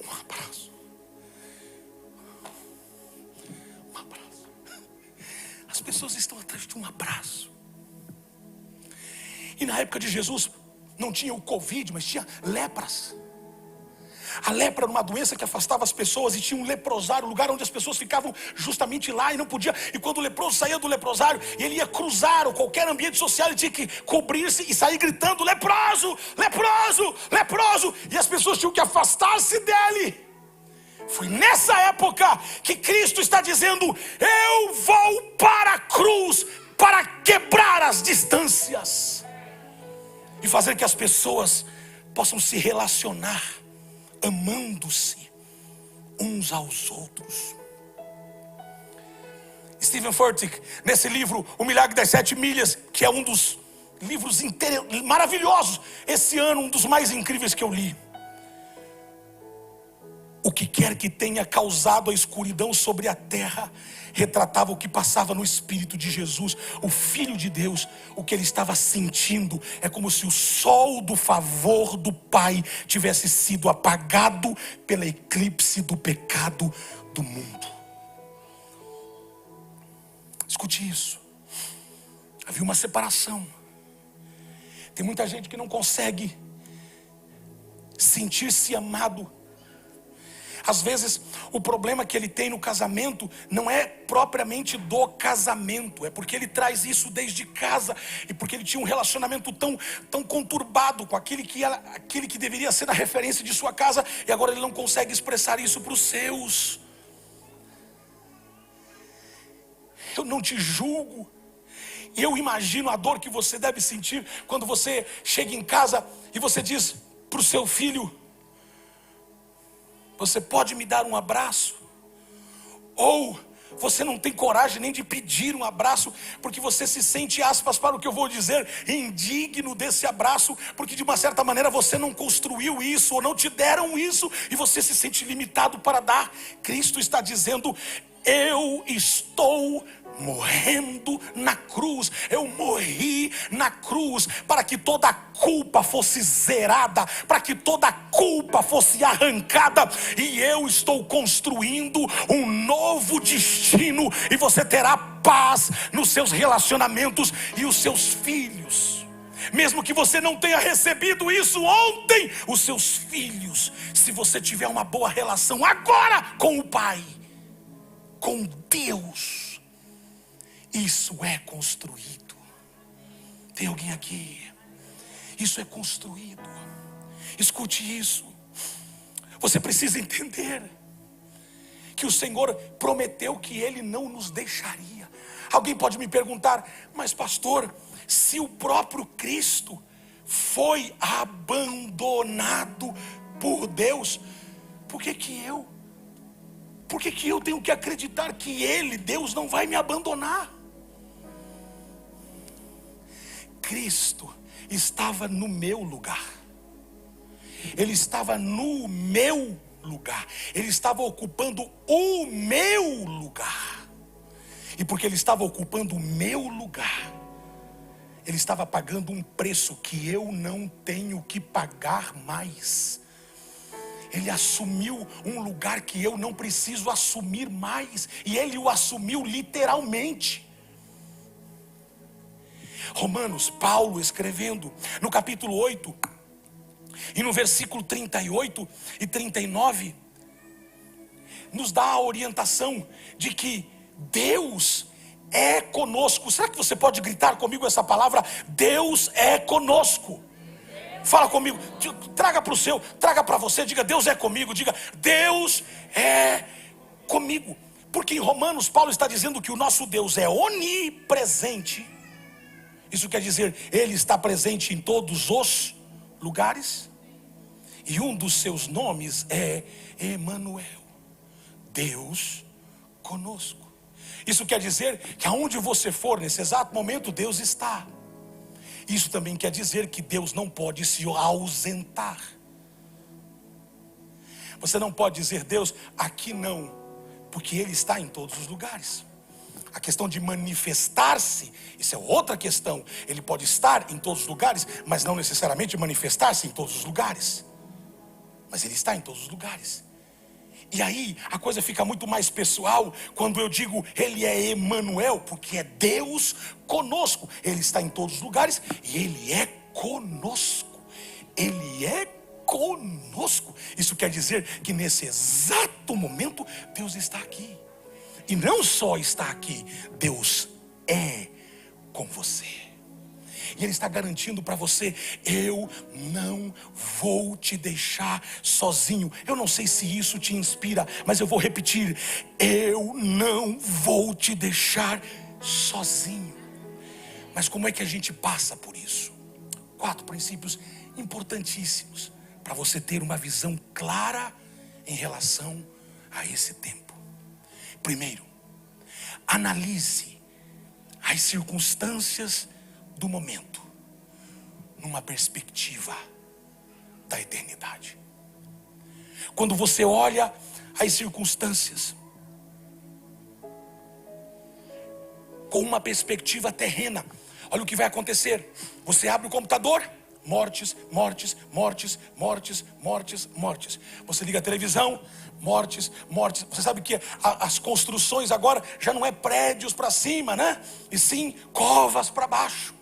um abraço. Um abraço. As pessoas estão atrás de um abraço. E na época de Jesus não tinha o Covid, mas tinha lepras. A lepra era uma doença que afastava as pessoas, e tinha um leprosário, lugar onde as pessoas ficavam justamente lá e não podia. E quando o leproso saía do leprosário e ele ia cruzar ou qualquer ambiente social, ele tinha que cobrir-se e sair gritando: leproso, leproso, leproso. E as pessoas tinham que afastar-se dele. Foi nessa época que Cristo está dizendo: eu vou para a cruz para quebrar as distâncias e fazer que as pessoas possam se relacionar amando-se uns aos outros. Stephen Furtick, nesse livro O Milagre das 7 Milhas, que é um dos livros maravilhosos esse ano, um dos mais incríveis que eu li. O que quer que tenha causado a escuridão sobre a terra retratava o que passava no espírito de Jesus, o Filho de Deus. O que ele estava sentindo é como se o sol do favor do Pai tivesse sido apagado pela eclipse do pecado do mundo. Escute isso. Havia uma separação. Tem muita gente que não consegue sentir-se amado. Às vezes o problema que ele tem no casamento não é propriamente do casamento, é porque ele traz isso desde casa, e porque ele tinha um relacionamento tão conturbado com aquele que deveria ser a referência de sua casa, e agora ele não consegue expressar isso para os seus. Eu não te julgo. Eu imagino a dor que você deve sentir quando você chega em casa e você diz para o seu filho: você pode me dar um abraço? Ou você não tem coragem nem de pedir um abraço, porque você se sente, aspas para o que eu vou dizer, indigno desse abraço, porque de uma certa maneira você não construiu isso, ou não te deram isso, e você se sente limitado para dar. Cristo está dizendo: eu estou morrendo na cruz. Eu morri na cruz para que toda a culpa fosse zerada, para que toda a culpa fosse arrancada, e eu estou construindo um novo destino, e você terá paz nos seus relacionamentos e os seus filhos. Mesmo que você não tenha recebido isso ontem, os seus filhos, se você tiver uma boa relação agora com o Pai, com Deus, isso é construído. Tem alguém aqui? Isso é construído. Escute isso. Você precisa entender que o Senhor prometeu que Ele não nos deixaria. Alguém pode me perguntar: mas pastor, se o próprio Cristo foi abandonado por Deus, por que eu tenho que acreditar que Ele, Deus, não vai me abandonar? Cristo estava no meu lugar. Ele estava no meu lugar. Ele estava ocupando o meu lugar. E porque Ele estava ocupando o meu lugar, Ele estava pagando um preço que eu não tenho que pagar mais. Ele assumiu um lugar que eu não preciso assumir mais, e Ele o assumiu literalmente. Romanos, Paulo escrevendo no capítulo 8 e no versículo 38 e 39, nos dá a orientação de que Deus é conosco. Será que você pode gritar comigo essa palavra? Deus é conosco. Fala comigo, traga para o seu, traga para você, diga: Deus é comigo, diga: Deus é comigo. Porque em Romanos, Paulo está dizendo que o nosso Deus é onipresente. Isso quer dizer, Ele está presente em todos os lugares. E um dos seus nomes é Emanuel, Deus conosco. Isso quer dizer que aonde você for nesse exato momento, Deus está. Isso também quer dizer que Deus não pode se ausentar. Você não pode dizer: Deus, aqui não, porque Ele está em todos os lugares. A questão de manifestar-se, isso é outra questão. Ele pode estar em todos os lugares, mas não necessariamente manifestar-se em todos os lugares. Mas Ele está em todos os lugares. E aí a coisa fica muito mais pessoal quando eu digo Ele é Emanuel, porque é Deus conosco. Ele está em todos os lugares e Ele é conosco. Ele é conosco. Isso quer dizer que nesse exato momento Deus está aqui. E não só está aqui, Deus é com você. E Ele está garantindo para você: eu não vou te deixar sozinho. Eu não sei se isso te inspira, mas eu vou repetir: eu não vou te deixar sozinho. Mas como é que a gente passa por isso? 4 princípios importantíssimos para você ter uma visão clara em relação a esse tempo. Primeiro, analise as circunstâncias do momento numa perspectiva da eternidade. Quando você olha as circunstâncias com uma perspectiva terrena, olha o que vai acontecer. Você abre o computador, mortes, mortes, mortes, mortes, mortes, mortes. Você liga a televisão, mortes, mortes. Você sabe que as construções agora já não é prédios para cima, né? E sim covas para baixo.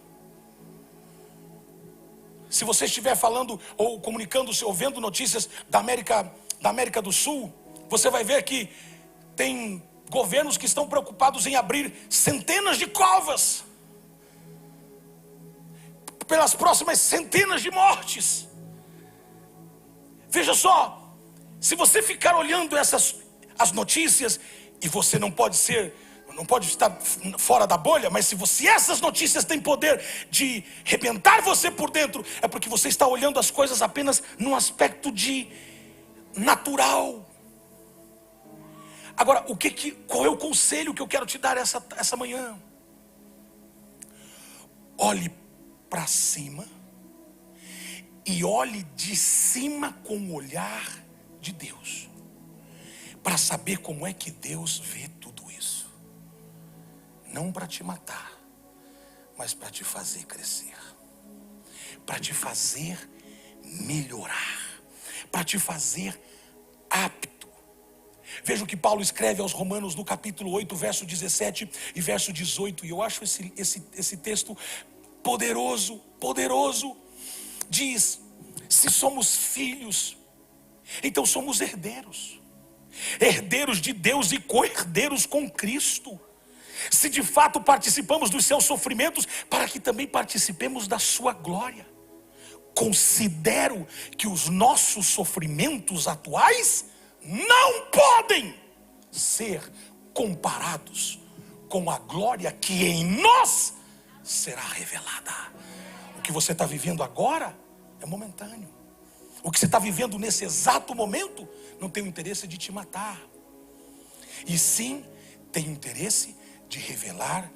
Se você estiver falando ou comunicando-se ou vendo notícias da América do Sul, você vai ver que tem governos que estão preocupados em abrir centenas de covas pelas próximas centenas de mortes. Veja só, se você ficar olhando as notícias, e você não pode estar fora da bolha, mas se essas notícias têm poder de arrebentar você por dentro, é porque você está olhando as coisas apenas num aspecto de natural. Agora, qual é o conselho que eu quero te dar essa manhã? Olhe para cima e olhe de cima com o olhar de Deus, para saber como é que Deus vê tudo isso. Não para te matar, mas para te fazer crescer, para te fazer melhorar, para te fazer apto. Veja o que Paulo escreve aos Romanos no capítulo 8, verso 17 e verso 18. E eu acho esse texto poderoso, poderoso. Diz: se somos filhos, então somos herdeiros, herdeiros de Deus e co-herdeiros com Cristo. Se de fato participamos dos seus sofrimentos, para que também participemos da sua glória. Considero que os nossos sofrimentos atuais não podem ser comparados com a glória que em nós será revelada. O que você está vivendo agora é momentâneo. O que você está vivendo nesse exato momento não tem o interesse de te matar, e sim tem o interesse de revelar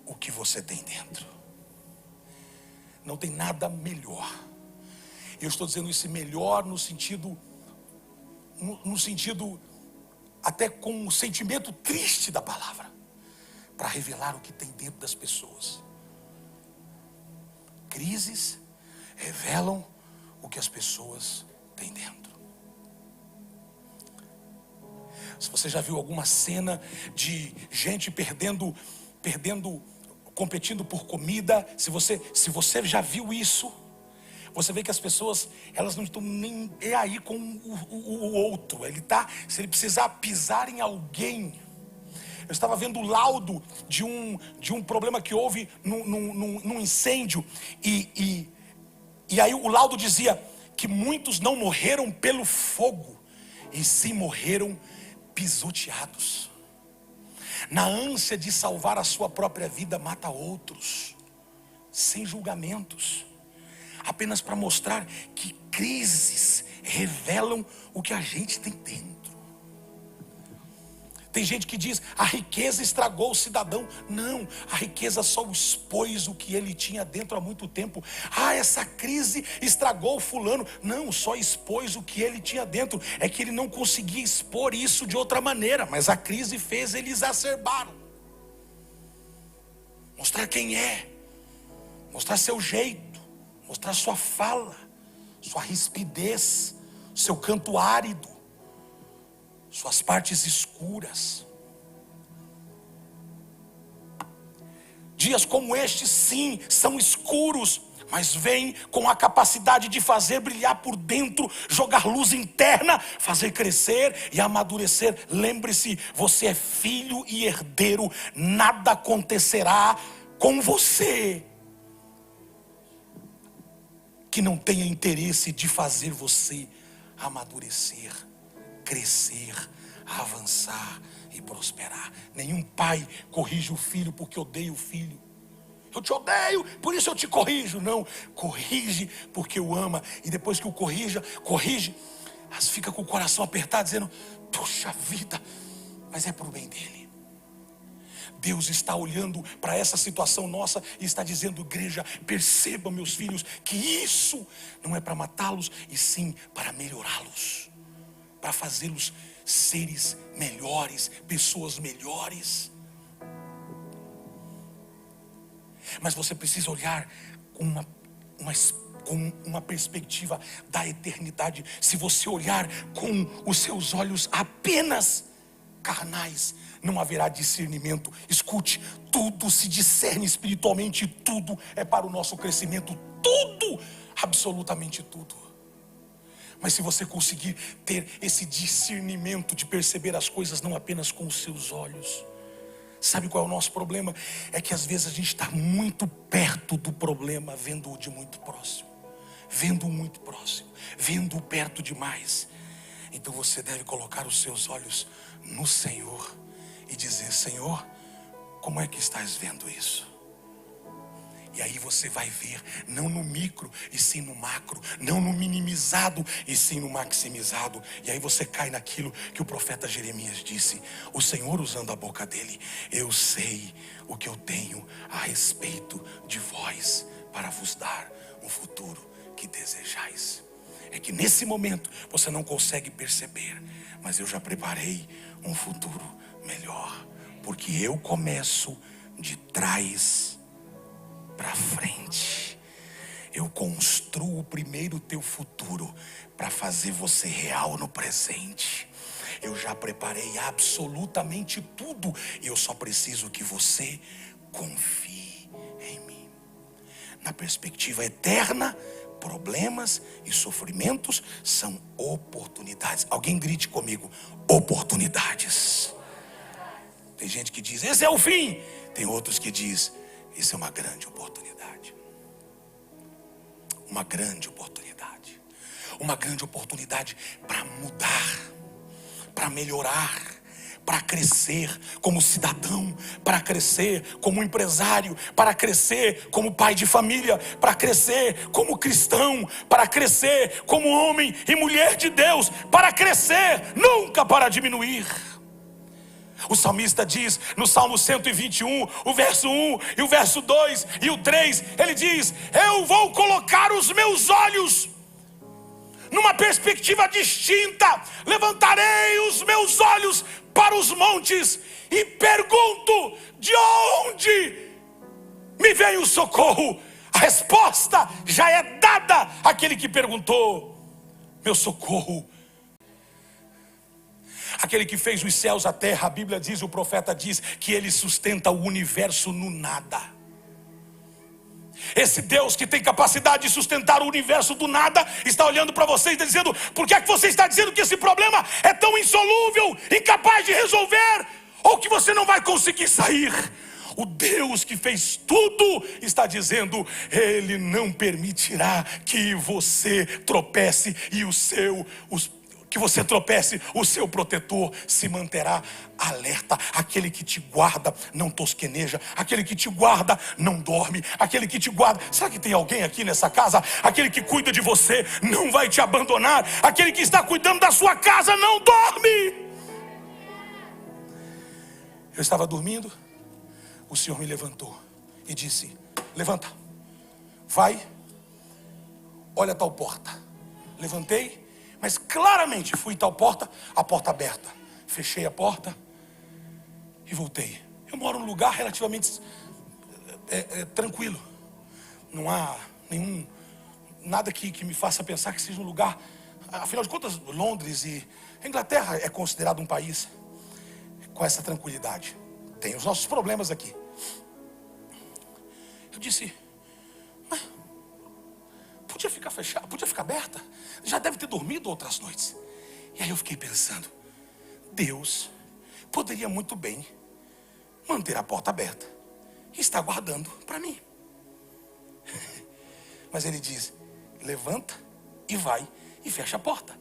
o que você tem dentro. Não tem nada melhor. Eu estou dizendo isso melhor no sentido até com o sentimento triste da palavra, para revelar o que tem dentro das pessoas. Crises revelam o que as pessoas têm dentro. Se você já viu alguma cena de gente competindo por comida, se você já viu isso, você vê que as pessoas, elas não estão nem aí com o outro. Se ele precisar pisar em alguém. Eu estava vendo o laudo de um problema que houve num incêndio, e aí o laudo dizia que muitos não morreram pelo fogo, e sim morreram pisoteados. Na ânsia de salvar a sua própria vida, mata outros, sem julgamentos, apenas para mostrar que crises revelam o que a gente tem dentro. Tem gente que diz: a riqueza estragou o cidadão. Não, a riqueza só expôs o que ele tinha dentro há muito tempo. Essa crise estragou o fulano. Não, só expôs o que ele tinha dentro. É que ele não conseguia expor isso de outra maneira, mas a crise fez ele exacerbar. Mostrar quem é, mostrar seu jeito, mostrar sua fala, sua rispidez, seu canto árido, suas partes escuras. Dias como este, sim, são escuros, mas vem com a capacidade de fazer brilhar por dentro, jogar luz interna, fazer crescer e amadurecer. Lembre-se, você é filho e herdeiro, nada acontecerá com você que não tenha interesse de fazer você amadurecer, crescer, avançar e prosperar. Nenhum pai corrige o filho porque odeia o filho. Eu te odeio, por isso eu te corrijo. Não, corrige porque o ama. E depois que o corrige, mas fica com o coração apertado, dizendo: puxa vida, mas é para o bem dele. Deus está olhando para essa situação nossa e está dizendo: igreja, perceba, meus filhos, que isso não é para matá-los, e sim para melhorá-los, para fazê-los seres melhores, pessoas melhores. Mas você precisa olhar com uma perspectiva da eternidade. Se você olhar com os seus olhos apenas carnais, não haverá discernimento. Escute, tudo se discerne espiritualmente, tudo é para o nosso crescimento, tudo, absolutamente tudo. Mas se você conseguir ter esse discernimento de perceber as coisas não apenas com os seus olhos, sabe qual é o nosso problema? É que às vezes a gente está muito perto do problema, vendo-o de muito próximo, vendo-o muito próximo, vendo-o perto demais. Então você deve colocar os seus olhos no Senhor e dizer: Senhor, como é que estás vendo isso? E aí você vai ver, não no micro e sim no macro, não no minimizado e sim no maximizado. E aí você cai naquilo que o profeta Jeremias disse, o Senhor usando a boca dele: eu sei o que eu tenho a respeito de vós, para vos dar um futuro que desejais. É que nesse momento você não consegue perceber, mas eu já preparei um futuro melhor, porque eu começo de trás para frente. Eu construo primeiro o teu futuro para fazer você real no presente. Eu já preparei absolutamente tudo e eu só preciso que você confie em mim. Na perspectiva eterna, problemas e sofrimentos são oportunidades. Alguém grite comigo: oportunidades. Tem gente que diz: esse é o fim. Tem outros que diz: isso é uma grande oportunidade. Uma grande oportunidade. Uma grande oportunidade para mudar, para melhorar, para crescer como cidadão, para crescer como empresário, para crescer como pai de família, para crescer como cristão, para crescer como homem e mulher de Deus, para crescer, nunca para diminuir. O salmista diz no Salmo 121, o verso 1 e o verso 2 e o 3, ele diz: eu vou colocar os meus olhos numa perspectiva distinta, levantarei os meus olhos para os montes e pergunto: de onde me vem o socorro? A resposta já é dada àquele que perguntou. Meu socorro, aquele que fez os céus, a terra. A Bíblia diz, o profeta diz, que ele sustenta o universo no nada. Esse Deus que tem capacidade de sustentar o universo do nada está olhando para você e está dizendo: por que é que você está dizendo que esse problema é tão insolúvel, incapaz de resolver, ou que você não vai conseguir sair? O Deus que fez tudo está dizendo: ele não permitirá que você tropece, e que você tropece, o seu protetor se manterá alerta. Aquele que te guarda não tosqueneja, aquele que te guarda não dorme, aquele que te guarda. Será que tem alguém aqui nessa casa? Aquele que cuida de você não vai te abandonar, aquele que está cuidando da sua casa não dorme. Eu estava dormindo, o Senhor me levantou e disse: levanta, vai, olha tal porta. Levantei, mas claramente fui tal porta, a porta aberta. Fechei a porta e voltei. Eu moro num lugar relativamente tranquilo. Não há nada que me faça pensar que seja um lugar. Afinal de contas, Londres e a Inglaterra é considerado um país com essa tranquilidade. Tem os nossos problemas aqui. Eu disse: podia ficar fechada, podia ficar aberta. Já deve ter dormido outras noites. E aí eu fiquei pensando, Deus poderia muito bem manter a porta aberta e estar guardando para mim. Mas ele diz, levanta e vai e fecha a porta.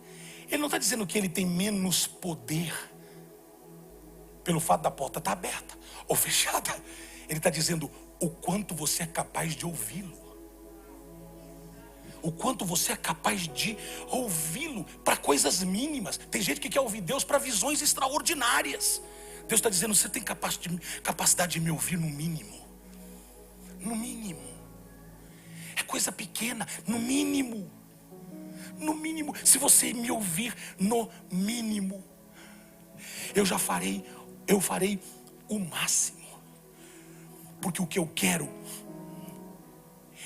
Ele não está dizendo que ele tem menos poder pelo fato da porta estar aberta ou fechada. Ele está dizendo o quanto você é capaz de ouvi-lo. O quanto você é capaz de ouvi-lo para coisas mínimas. Tem gente que quer ouvir Deus para visões extraordinárias. Deus está dizendo, você tem capacidade de me ouvir no mínimo. No mínimo. É coisa pequena, no mínimo. No mínimo, se você me ouvir no mínimo, eu farei o máximo. Porque o que eu quero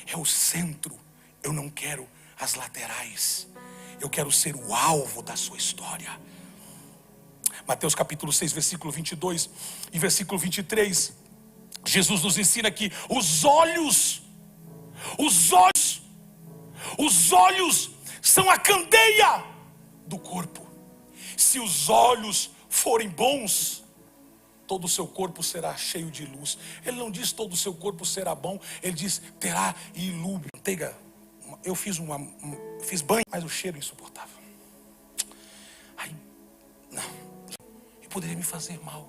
é o centro, eu não quero as laterais. Eu quero ser o alvo da sua história. Mateus capítulo 6, versículo 22 e versículo 23. Jesus nos ensina que os olhos são a candeia do corpo. Se os olhos forem bons, todo o seu corpo será cheio de luz. Ele não diz todo o seu corpo será bom, ele diz terá ilúmio. Eu fiz banho, mas o cheiro é insuportável. Ai, não, poderia me fazer mal.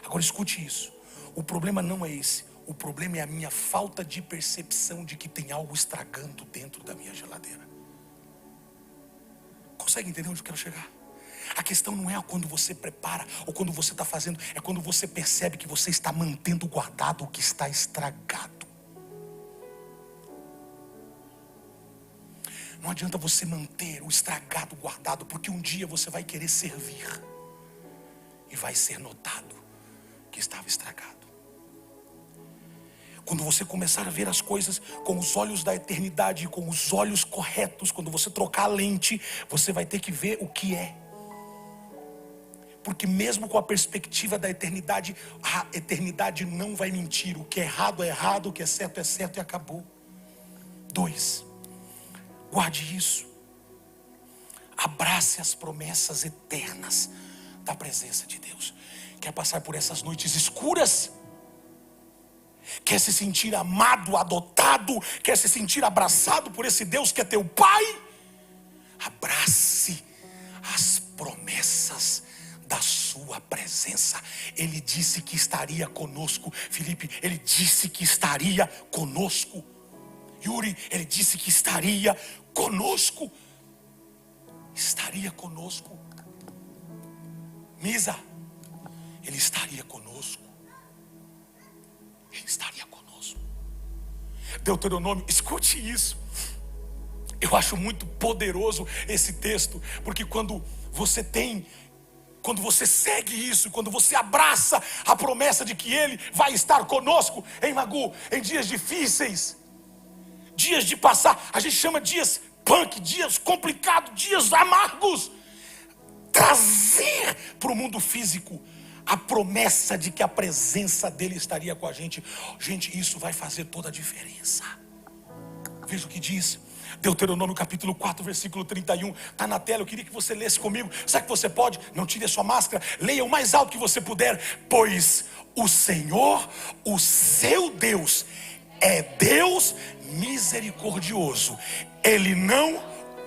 Agora escute isso. O problema não é esse. O problema é a minha falta de percepção de que tem algo estragando dentro da minha geladeira. Consegue entender onde eu quero chegar? A questão não é quando você prepara ou quando você está fazendo, é quando você percebe que você está mantendo guardado o que está estragado. Não adianta você manter o estragado guardado, porque um dia você vai querer servir e vai ser notado que estava estragado. Quando você começar a ver as coisas com os olhos da eternidade, com os olhos corretos, quando você trocar a lente, você vai ter que ver o que é. Porque mesmo com a perspectiva da eternidade, a eternidade não vai mentir. O que é errado, o que é certo e acabou. 2, guarde isso. Abrace as promessas eternas da presença de Deus. Quer passar por essas noites escuras? Quer se sentir amado, adotado? Quer se sentir abraçado por esse Deus que é teu Pai? Abrace as promessas da sua presença. Ele disse que estaria conosco. Felipe, ele disse que estaria conosco. Yuri, ele disse que estaria conosco. Estaria conosco. Misa, ele estaria conosco. Ele estaria conosco. Deuteronômio, escute isso. Eu acho muito poderoso esse texto, porque quando você segue isso, quando você abraça a promessa de que Ele vai estar conosco, em Magu, em dias difíceis, dias de passar, a gente chama dias punk, dias complicados, dias amargos, trazer para o mundo físico a promessa de que a presença dele estaria com a gente. Gente, isso vai fazer toda a diferença. Veja o que diz Deuteronômio capítulo 4, versículo 31. Está na tela, eu queria que você lesse comigo. Sabe que você pode? Não tire a sua máscara, leia o mais alto que você puder. Pois o Senhor, o seu Deus, é Deus misericordioso. Ele não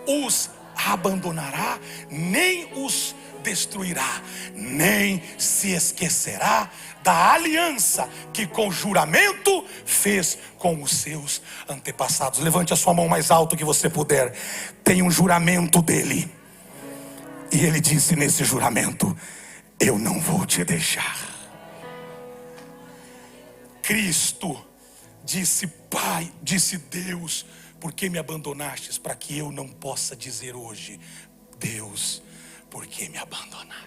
os abandonará, nem os destruirá, nem se esquecerá da aliança que com juramento fez com os seus antepassados. Levante a sua mão mais alto que você puder. Tem um juramento dele, e ele disse nesse juramento: eu não vou te deixar. Cristo disse: Pai, disse Deus, por que me abandonastes? Para que eu não possa dizer hoje: Deus, por que me abandonastes?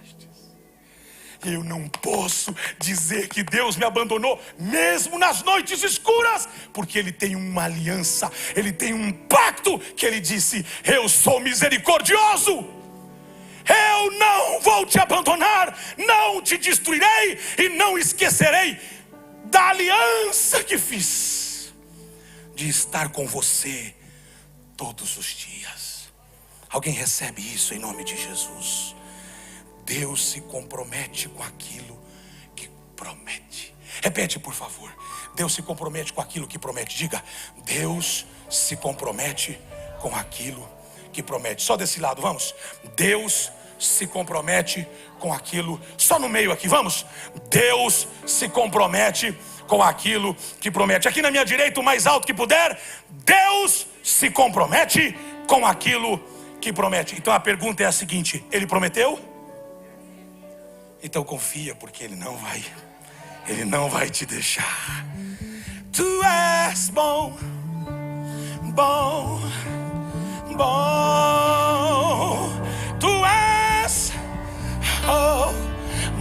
Eu não posso dizer que Deus me abandonou, mesmo nas noites escuras, porque Ele tem uma aliança, Ele tem um pacto, que Ele disse: eu sou misericordioso, eu não vou te abandonar, não te destruirei e não esquecerei da aliança que fiz de estar com você todos os dias. Alguém recebe isso em nome de Jesus? Deus se compromete com aquilo que promete. Repete, por favor. Deus se compromete com aquilo que promete. Diga: Deus se compromete com aquilo que promete. Só desse lado, vamos. Deus se compromete com aquilo. Só no meio aqui, vamos. Deus se compromete com aquilo que promete. Aqui na minha direita, o mais alto que puder. Deus se compromete com aquilo que promete. Então a pergunta é a seguinte: Ele prometeu? Então confia, porque Ele não vai te deixar. Tu és bom, bom, bom. Tu és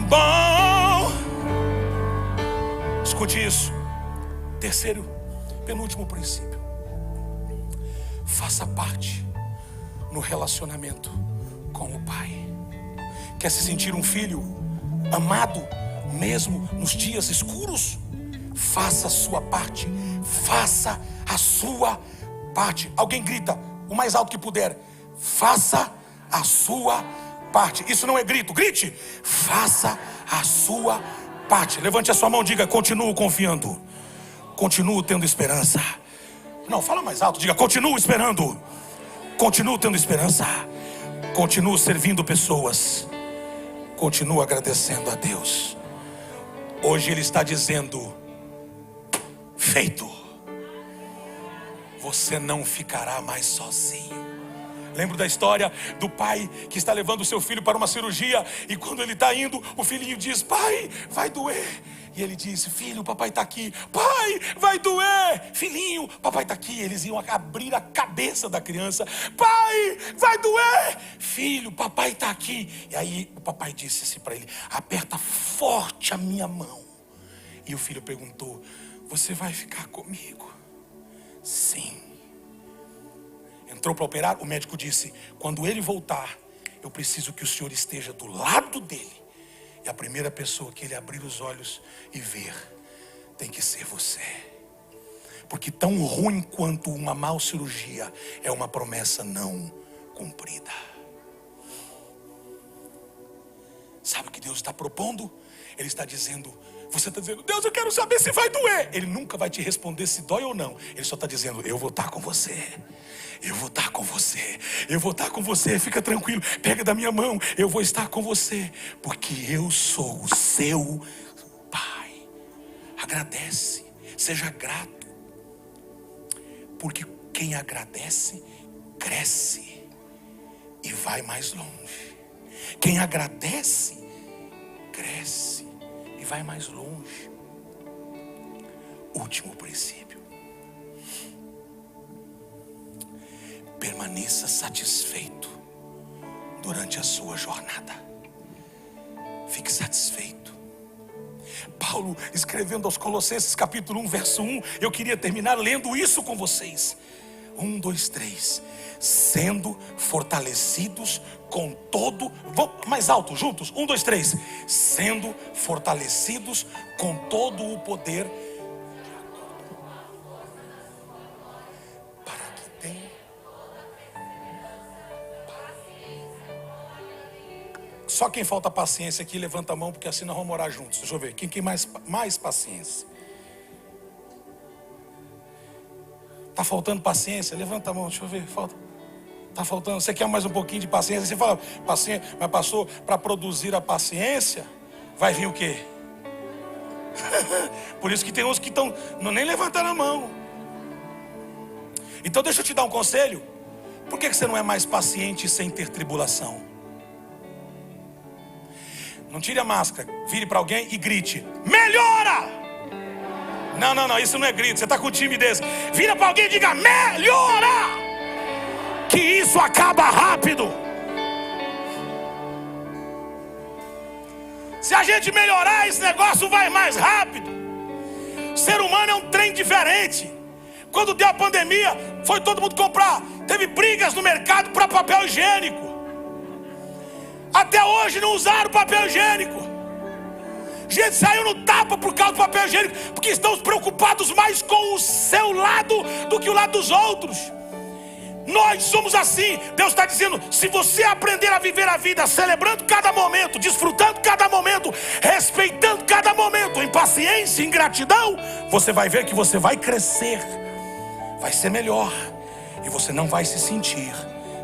bom. Escute isso. Terceiro, penúltimo princípio. Faça parte no relacionamento com o Pai. Quer se sentir um filho amado mesmo nos dias escuros? Faça a sua parte. Faça a sua parte. Alguém grita o mais alto que puder: faça a sua parte. Isso não é grito, grite: faça a sua parte. Levante a sua mão, diga: continuo confiando, continuo tendo esperança. Não, fala mais alto, diga: continuo esperando, continuo tendo esperança, continuo servindo pessoas, continuo agradecendo a Deus. Hoje Ele está dizendo: feito. Você não ficará mais sozinho. Lembro da história do pai que está levando o seu filho para uma cirurgia, e quando ele está indo, o filhinho diz: pai, vai doer. E ele disse: filho, papai está aqui. Pai, vai doer. Filhinho, papai está aqui. Eles iam abrir a cabeça da criança. Pai, vai doer. Filho, papai está aqui. E aí o papai disse assim para ele: aperta forte a minha mão. E o filho perguntou: você vai ficar comigo? Sim. Entrou para operar, o médico disse: quando ele voltar, eu preciso que o senhor esteja do lado dele. E a primeira pessoa que ele abrir os olhos e ver tem que ser você. Porque tão ruim quanto uma mal cirurgia é uma promessa não cumprida. Sabe o que Deus está propondo? Ele está dizendo: você está dizendo: Deus, eu quero saber se vai doer. Ele nunca vai te responder se dói ou não. Ele só está dizendo: eu vou estar com você. Eu vou estar com você. Eu vou estar com você. Fica tranquilo. Pega da minha mão. Eu vou estar com você. Porque eu sou o seu Pai. Agradece. Seja grato. Porque quem agradece, cresce e vai mais longe. Quem agradece, cresce e vai mais longe. Último princípio. Permaneça satisfeito durante a sua jornada. Fique satisfeito. Paulo, escrevendo aos Colossenses capítulo 1, verso 1, eu queria terminar lendo isso com vocês. 1, 2, 3. Sendo fortalecidos com todo... Vamos mais alto, juntos. 1, 2, 3. Sendo fortalecidos com todo o poder, para que tenha... Só quem falta paciência aqui, levanta a mão, porque assim nós vamos orar juntos. Deixa eu ver, quem tem mais paciência? Tá faltando paciência? Levanta a mão, deixa eu ver, falta. Tá faltando, você quer mais um pouquinho de paciência? Você fala: paciência, mas pastor, para produzir a paciência, vai vir o quê? Por isso que tem uns que estão nem levantando a mão. Então deixa eu te dar um conselho. Por que você não é mais paciente sem ter tribulação? Não tire a máscara, vire para alguém e grite: melhora! Não, isso não é grito, você está com timidez. Vira para alguém e diga: melhora! Que isso acaba rápido. Se a gente melhorar, esse negócio vai mais rápido. O ser humano é um trem diferente. Quando deu a pandemia, foi todo mundo comprar. Teve brigas no mercado para papel higiênico. Até hoje não usaram papel higiênico. Gente saiu no tapa por causa do papel higiênico, porque estão preocupados mais com o seu lado do que o lado dos outros. Nós somos assim. Deus está dizendo: se você aprender a viver a vida celebrando cada momento, desfrutando cada momento, respeitando cada momento, em paciência, em gratidão, você vai ver que você vai crescer, vai ser melhor, e você não vai se sentir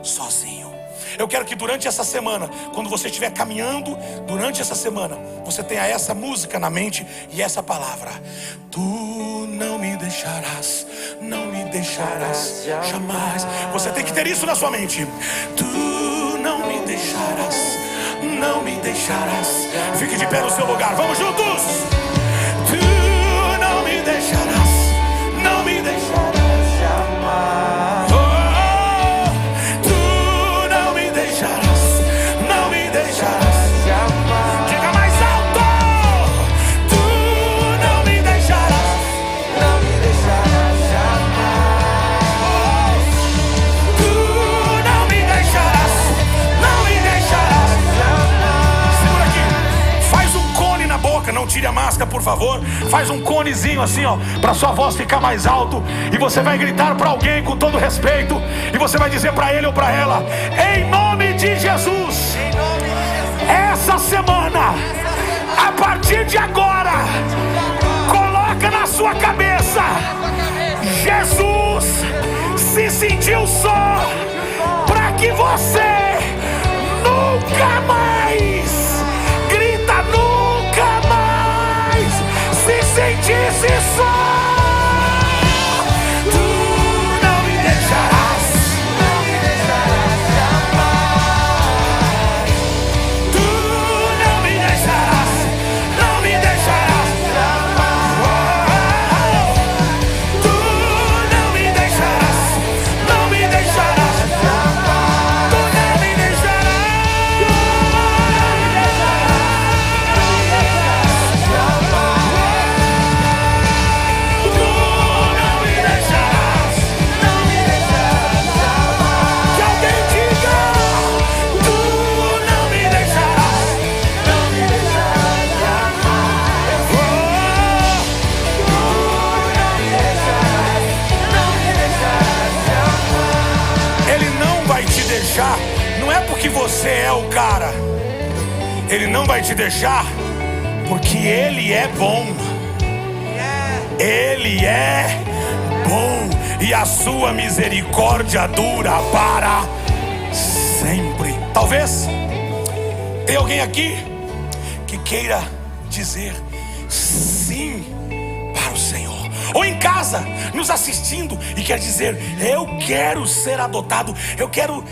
sozinho. Eu quero que durante essa semana, quando você estiver caminhando, durante essa semana, você tenha essa música na mente e essa palavra: tu não me deixarás, não me deixarás jamais. Você tem que ter isso na sua mente. Tu não me deixarás, não me deixarás. Fique de pé no seu lugar, vamos juntos. Tu não me deixarás, não me deixarás jamais. Diga mais alto. Tu não me deixarás, não me deixarás jamais. Tu não me deixarás, não me deixarás jamais. Segura aqui, faz um cone na boca, não tire a máscara, por favor. Faz um conezinho assim, ó, para sua voz ficar mais alto. E você vai gritar para alguém com todo respeito, e você vai dizer para ele ou para ela: em nome de Jesus. Essa semana, a partir de agora, coloca na sua cabeça: Jesus se sentiu só para que você nunca mais, grita, nunca mais se sentisse só. Tu não me deixarás, não me deixarás jamais. Não é porque você é o cara. Ele não vai te deixar porque Ele é bom. Ele é bom e a sua misericórdia dura para sempre. Talvez tem alguém aqui que queira dizer sim para o Senhor, ou em casa nos assistindo e quer dizer: eu quero ser adotado, eu quero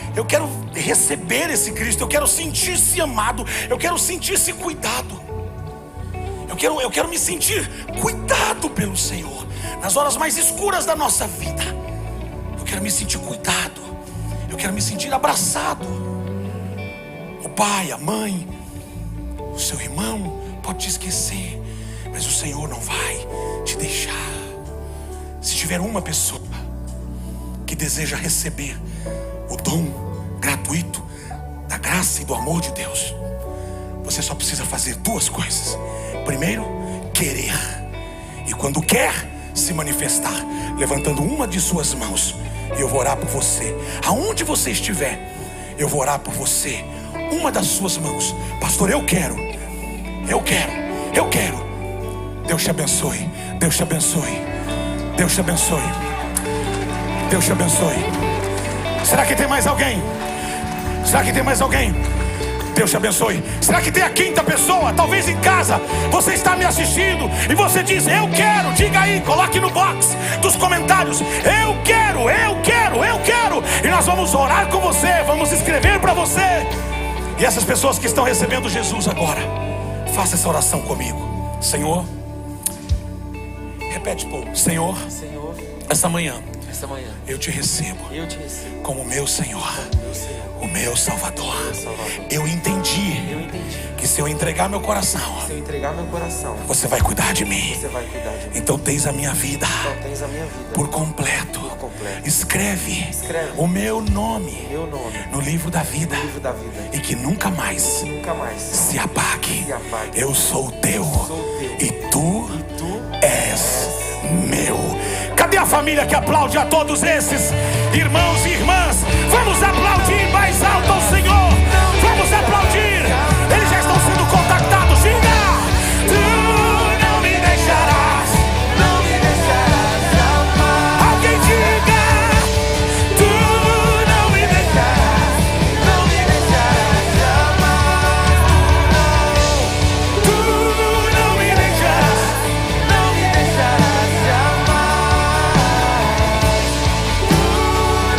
receber esse Cristo, eu quero sentir-se amado, eu quero sentir-se cuidado, eu quero me sentir cuidado pelo Senhor nas horas mais escuras da nossa vida. Eu quero me sentir cuidado, eu quero me sentir abraçado. O pai, a mãe, o seu irmão pode te esquecer, mas o Senhor não vai te deixar. Se tiver uma pessoa que deseja receber o dom gratuito da graça e do amor de Deus, você só precisa fazer duas coisas. Primeiro, querer, e quando quer, se manifestar, levantando uma de suas mãos, e eu vou orar por você. Aonde você estiver, eu vou orar por você. Uma das suas mãos: pastor, eu quero. Deus te abençoe, Deus te abençoe, Deus te abençoe, Deus te abençoe. Será que tem mais alguém? Será que tem mais alguém? Deus te abençoe. Será que tem a quinta pessoa? Talvez em casa você está me assistindo e você diz: eu quero. Diga aí, coloque no box dos comentários: eu quero. E nós vamos orar com você, vamos escrever para você. E essas pessoas que estão recebendo Jesus agora, faça essa oração comigo. Senhor, repete, povo. Senhor, essa manhã eu te recebo como meu Senhor, o meu Salvador. Eu entendi que se eu entregar meu coração, você vai cuidar de mim. Então tens a minha vida por completo. Escreve o meu nome no livro da vida, e que nunca mais se apague. Eu sou teu e tu és meu. Cadê Cadê a família que aplaude a todos esses irmãos e irmãs? Vamos aplaudir mais alto ao Senhor. Vamos aplaudir. Eles já estão sendo contactados. Diga: tu não me deixarás, não me deixarás jamais. Alguém diga: tu não me deixarás, não me deixarás jamais. Tu não me deixarás, não me deixarás jamais. Tu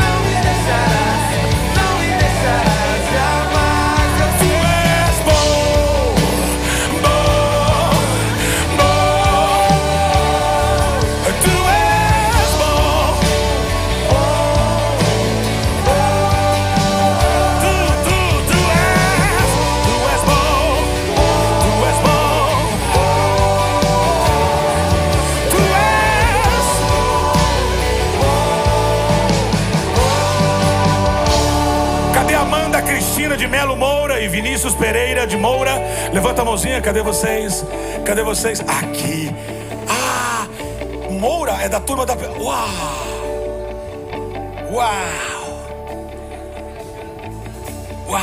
não me deixarás, não me deixarás jamais. Tu és bom, bom, bom. Tu és bom, tu és bom, tu és bom, tu és. Cadê Amanda Cristina de Melo Moura e Vinícius Pereira de Moura? Levanta a mãozinha, cadê vocês? Cadê vocês? Aqui. Ah, Moura é da turma da... Uau! Uau! Uau!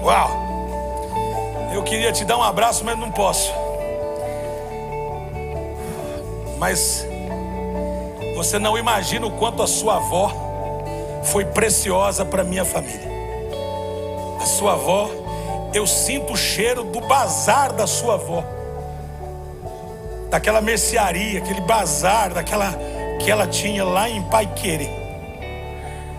Uau! Eu queria te dar um abraço, mas não posso. Mas você não imagina o quanto a sua avó foi preciosa para minha família. A sua avó, eu sinto o cheiro do bazar da sua avó, daquela mercearia, aquele bazar, daquela que ela tinha lá em Paiquerê.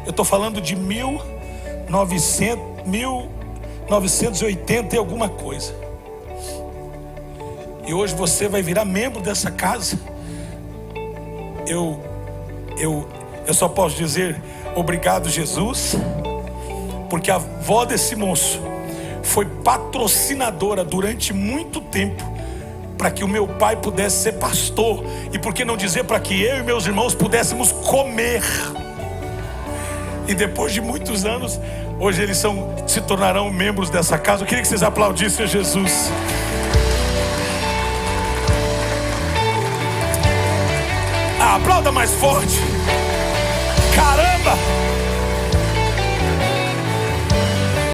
Eu estou falando de 1980 e alguma coisa. E hoje você vai virar membro dessa casa. Eu só posso dizer obrigado, Jesus, porque a avó desse moço foi patrocinadora durante muito tempo para que o meu pai pudesse ser pastor, e por que não dizer, para que eu e meus irmãos pudéssemos comer. E depois de muitos anos, hoje eles se tornarão membros dessa casa. Eu queria que vocês aplaudissem a Jesus. Aplauda mais forte. Caramba!